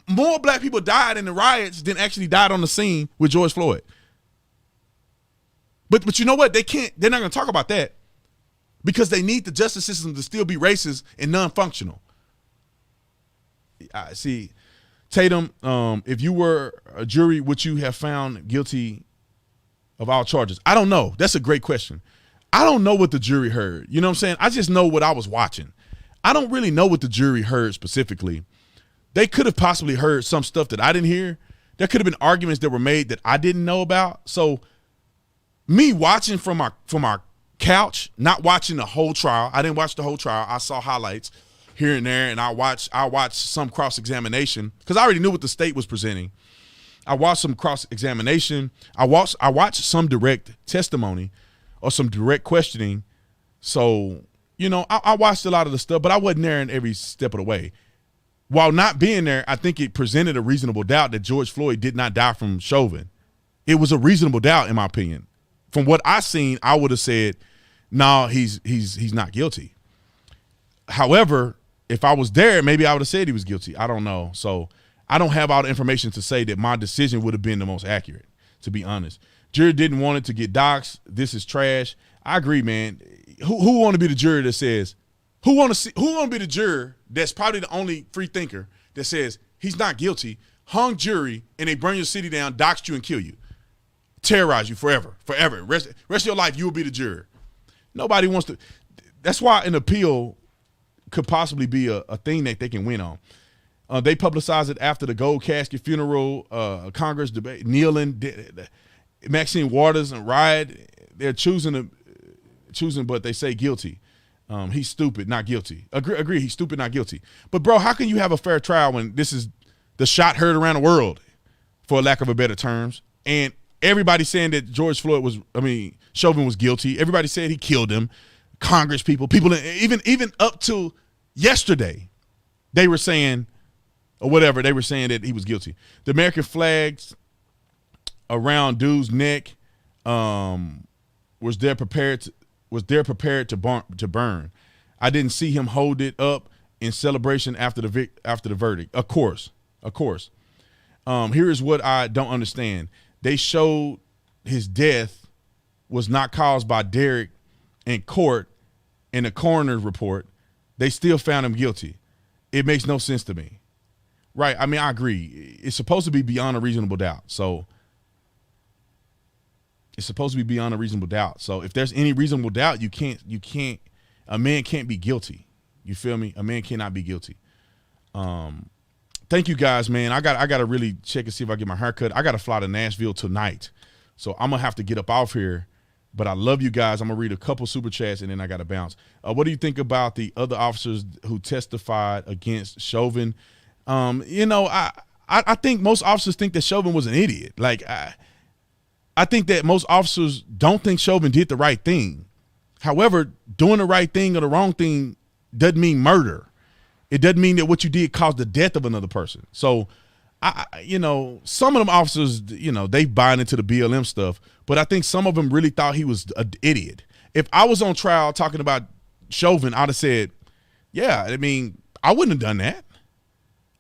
More black people died in the riots than actually died on the scene with George Floyd. But you know what? They're not going to talk about that because they need the justice system to still be racist and non-functional. See, Tatum, if you were a jury, would you have found guilty of all charges? I don't know. That's a great question. I don't know what the jury heard. You know what I'm saying? I just know what I was watching. I don't really know what the jury heard specifically. They could have possibly heard some stuff that I didn't hear. There could have been arguments that were made that I didn't know about. So me watching from our couch, not watching the whole trial. I didn't watch the whole trial. I saw highlights here and there, and I watched some cross-examination because I already knew what the state was presenting. I watched some cross-examination. I watched some direct testimony or some direct questioning. So, you know, I watched a lot of the stuff, but I wasn't there in every step of the way. While not being there, I think it presented a reasonable doubt that George Floyd did not die from Chauvin. It was a reasonable doubt, in my opinion. From what I seen, I would have said, no, he's not guilty. However, if I was there, maybe I would have said he was guilty. I don't know. So I don't have all the information to say that my decision would have been the most accurate, to be honest. Jury didn't want it to get doxxed. This is trash. I agree, man. Who want to be the jury that says, who want to be the juror that's probably the only free thinker that says he's not guilty, hung jury, and they burn your city down, dox you, and kill you, terrorize you forever. Rest of your life, you will be the juror. Nobody wants to. That's why an appeal could possibly be a thing that they can win on. They publicized it after the gold casket funeral, Congress debate, kneeling, Maxine Waters and riot. They're choosing, but they say guilty. He's stupid, not guilty. Agree, he's stupid, not guilty. But, bro, how can you have a fair trial when this is the shot heard around the world, for lack of a better terms, and everybody saying that Chauvin was guilty. Everybody said he killed him. Congress people, even up to yesterday, they were saying, or whatever, they were saying that he was guilty. The American flags around dude's neck was there prepared to burn. I didn't see him hold it up in celebration after the verdict. Of course. Here is what I don't understand. They showed his death was not caused by Derek in court in the coroner's report. They still found him guilty. It makes no sense to me. Right. I mean, I agree. It's supposed to be beyond a reasonable doubt. So if there's any reasonable doubt, a man can't be guilty. You feel me? A man cannot be guilty. Thank you guys, man. I got to really check and see if I get my hair cut. I got to fly to Nashville tonight. So I'm going to have to get up off here. But I love you guys. I'm going to read a couple super chats and then I got to bounce. What do you think about the other officers who testified against Chauvin? I think most officers think that Chauvin was an idiot. Like, I think that most officers don't think Chauvin did the right thing. However, doing the right thing or the wrong thing doesn't mean murder. It doesn't mean that what you did caused the death of another person. So, some of them officers, they buying into the BLM stuff, but I think some of them really thought he was an idiot. If I was on trial talking about Chauvin, I'd have said, yeah, I mean, I wouldn't have done that.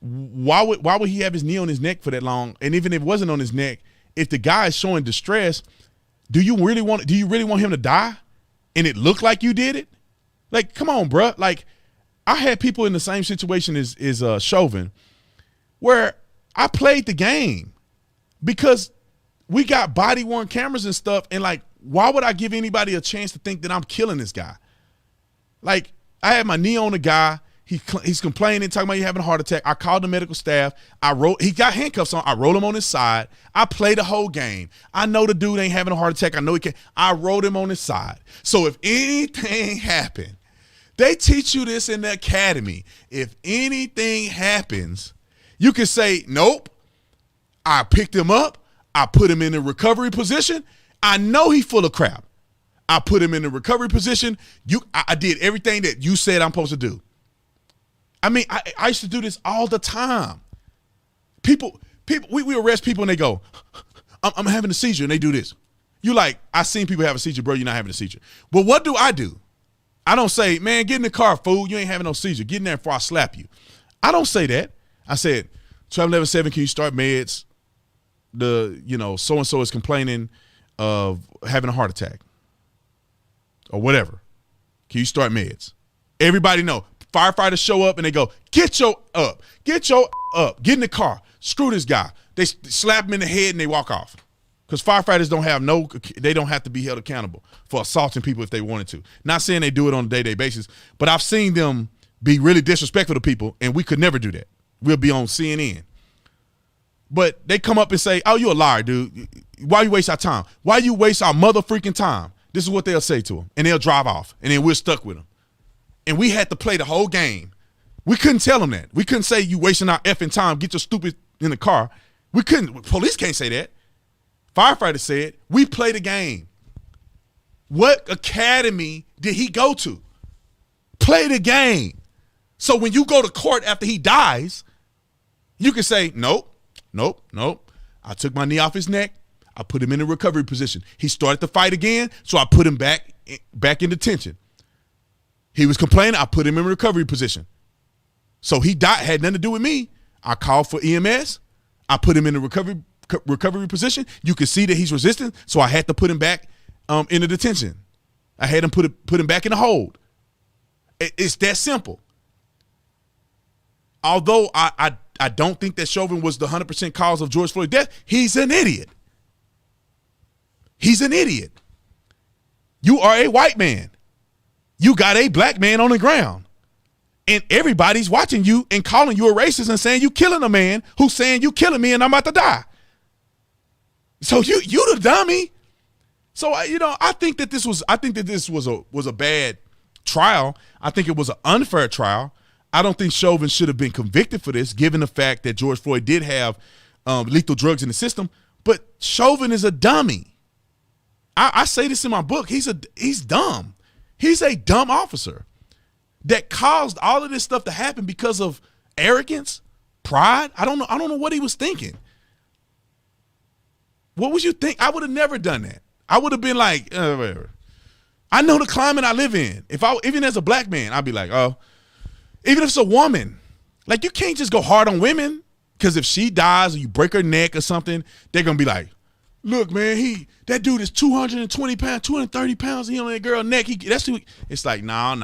Why would he have his knee on his neck for that long? And even if it wasn't on his neck, if the guy is showing distress, do you really want him to die? And it looked like you did it? Like, come on, bruh. Like, I had people in the same situation as Chauvin where I played the game because we got body-worn cameras and stuff, and, like, why would I give anybody a chance to think that I'm killing this guy? Like, I had my knee on the guy. He's complaining, talking about you having a heart attack. I called the medical staff. He got handcuffs on. I rolled him on his side. I played the whole game. I know the dude ain't having a heart attack. I know he can't. I rolled him on his side. So if anything happened, they teach you this in the academy. If anything happens, you can say, nope, I picked him up. I put him in a recovery position. I know he's full of crap. I put him in a recovery position. I did everything that you said I'm supposed to do. I mean, I used to do this all the time. People People, we arrest people and they go, I'm having a seizure, and they do this. You like, I seen people have a seizure, bro. You're not having a seizure. But what do? I don't say, man, get in the car, fool. You ain't having no seizure. Get in there before I slap you. I don't say that. I said, 1211-7, can you start meds? So-and-so is complaining of having a heart attack or whatever. Can you start meds? Everybody know. Firefighters show up and they go, get your up, get in the car. Screw this guy. They slap him in the head and they walk off. Because firefighters they don't have to be held accountable for assaulting people if they wanted to. Not saying they do it on a day-to-day basis, but I've seen them be really disrespectful to people, and we could never do that. We'll be on CNN. But they come up and say, oh, you a liar, dude. Why you waste our time? Why you waste our mother-freaking time? This is what they'll say to them, and they'll drive off, and then we're stuck with them. And we had to play the whole game. We couldn't tell them that. We couldn't say you wasting our effing time. Get your stupid in the car. We couldn't. Police can't say that. Firefighters said, we play the game. What academy did he go to? Play the game. So when you go to court after he dies, you can say, nope. I took my knee off his neck. I put him in a recovery position. He started to fight again, so I put him back in detention. He was complaining. I put him in a recovery position. So he died. Had nothing to do with me. I called for EMS. I put him in a recovery position. You could see that he's resistant, so I had to put him back in the detention. I had him put him back in the hold. It's that simple. Although I don't think that Chauvin was the 100% cause of George Floyd's death, he's an idiot. He's an idiot. You are a white man. You got a black man on the ground. And everybody's watching you and calling you a racist and saying you killing a man who's saying you killing me and I'm about to die. So you the dummy. So I think that this was a bad trial. I think it was an unfair trial. I don't think Chauvin should have been convicted for this, given the fact that George Floyd did have lethal drugs in the system. But Chauvin is a dummy. I say this in my book. He's dumb. He's a dumb officer that caused all of this stuff to happen because of arrogance, pride. I don't know what he was thinking. What would you think? I would have never done that. I would have been like, whatever. I know the climate I live in. Even as a black man, I'd be like, oh, even if it's a woman, like you can't just go hard on women because if she dies or you break her neck or something, they're gonna be like, look, man, that dude is 220 pounds, 230 pounds. He on that girl's neck. It's like, no.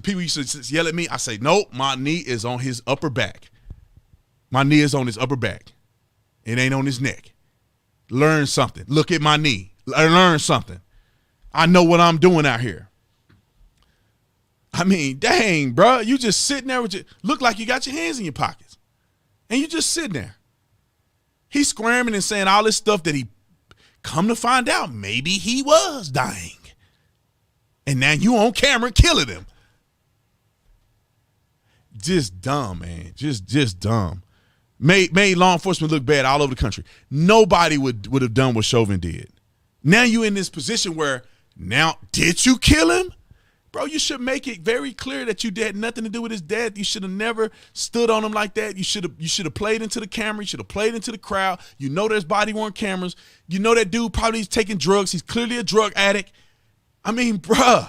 People used to yell at me. I say, nope, my knee is on his upper back. My knee is on his upper back. It ain't on his neck. Learn something. Look at my knee. Learn something. I know what I'm doing out here. I mean, dang, bro, you just sitting there look like you got your hands in your pockets. And you just sitting there. He's squirming and saying all this stuff that he come to find out maybe he was dying. And now you on camera killing him. Just dumb, man. Just dumb. Made law enforcement look bad all over the country. Nobody would have done what Chauvin did. Now you in this position where now, did you kill him? Bro, you should make it very clear that you had nothing to do with his death. You should have never stood on him like that. You should have played into the camera. You should have played into the crowd. You know there's body-worn cameras. You know that dude probably is taking drugs. He's clearly a drug addict. I mean, bruh,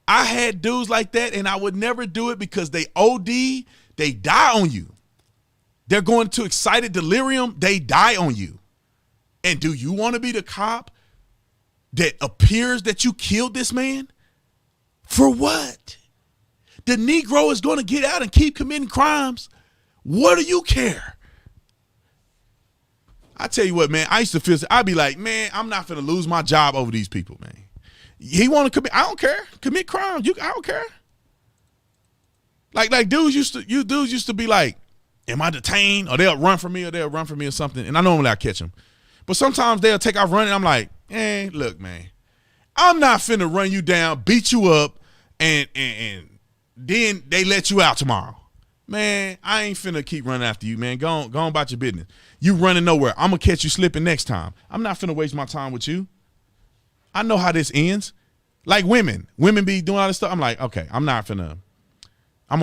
I had dudes like that, and I would never do it because they OD, they die on you. They're going to excited delirium, they die on you. And do you want to be the cop that appears that you killed this man? For what? The Negro is going to get out and keep committing crimes. What do you care? I tell you what, man, I used to feel, I'd be like, man, I'm not going to lose my job over these people, man. He want to commit, I don't care. Commit crimes, I don't care. Like dudes used to be like, am I detained? Or they'll run from me or something. And I normally I catch them. But sometimes they'll take off running. I'm like, look, man, I'm not finna run you down, beat you up, and then they let you out tomorrow. Man, I ain't finna keep running after you, man. Go on about your business. You running nowhere. I'm gonna catch you slipping next time. I'm not finna waste my time with you. I know how this ends. Like women be doing all this stuff. I'm like, okay, I'm gonna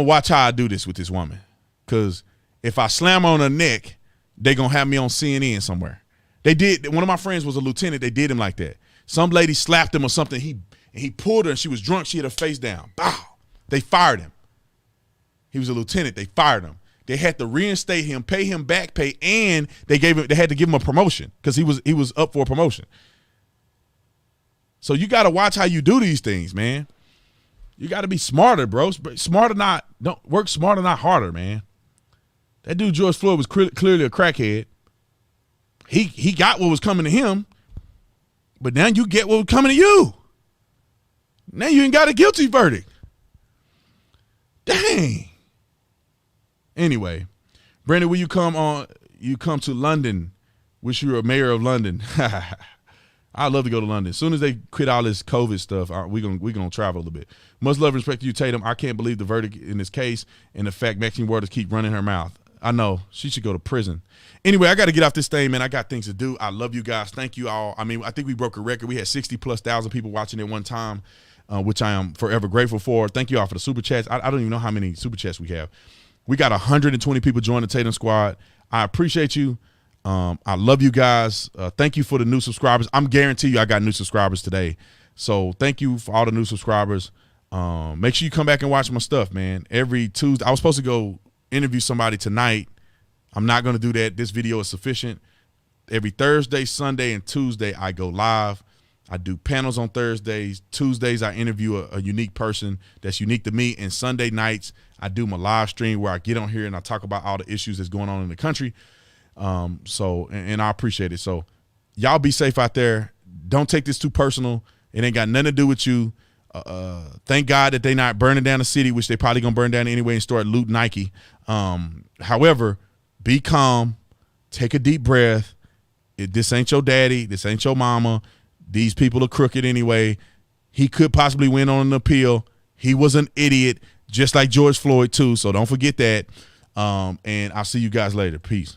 watch how I do this with this woman. Cause if I slam her on her neck, they gonna have me on CNN somewhere. They did. One of my friends was a lieutenant. They did him like that. Some lady slapped him or something. He pulled her and she was drunk. She had her face down. Bow. They fired him. He was a lieutenant. They fired him. They had to reinstate him, pay him back pay, and they had to give him a promotion because he was up for a promotion. So you got to watch how you do these things, man. You got to be smarter, bro. Don't work smarter, not harder, man. That dude George Floyd was clearly a crackhead. He got what was coming to him, but now you get what was coming to you. Now you ain't got a guilty verdict. Dang. Anyway, Brandon, will you come on? You come to London. Wish you were a mayor of London. I'd love to go to London. As soon as they quit all this COVID stuff, we're gonna travel a little bit. Much love and respect to you, Tatum. I can't believe the verdict in this case and the fact Maxine Waters keep running her mouth. I know. She should go to prison. Anyway, I got to get off this thing, man. I got things to do. I love you guys. Thank you all. I mean, I think we broke a record. We had 60,000+ people watching at one time, which I am forever grateful for. Thank you all for the super chats. I don't even know how many super chats we have. We got 120 people join the Tatum Squad. I appreciate you. I love you guys. Thank you for the new subscribers. I'm guarantee you I got new subscribers today. So thank you for all the new subscribers. Make sure you come back and watch my stuff, man. Every Tuesday. I was supposed to go interview somebody tonight. I'm not going to do that. This video is sufficient. Every Thursday, Sunday, and Tuesday, I go live. I do panels on Thursdays. Tuesdays, I interview a unique person that's unique to me. And Sunday nights, I do my live stream where I get on here and I talk about all the issues that's going on in the country. And I appreciate it. So y'all be safe out there. Don't take this too personal. It ain't got nothing to do with you. Thank God that they not burning down the city, which they probably gonna burn down anyway and start looting Nike. However, be calm, take a deep breath. This ain't your daddy. This ain't your mama. These people are crooked anyway. He could possibly win on an appeal. He was an idiot, just like George Floyd too. So don't forget that. And I'll see you guys later. Peace.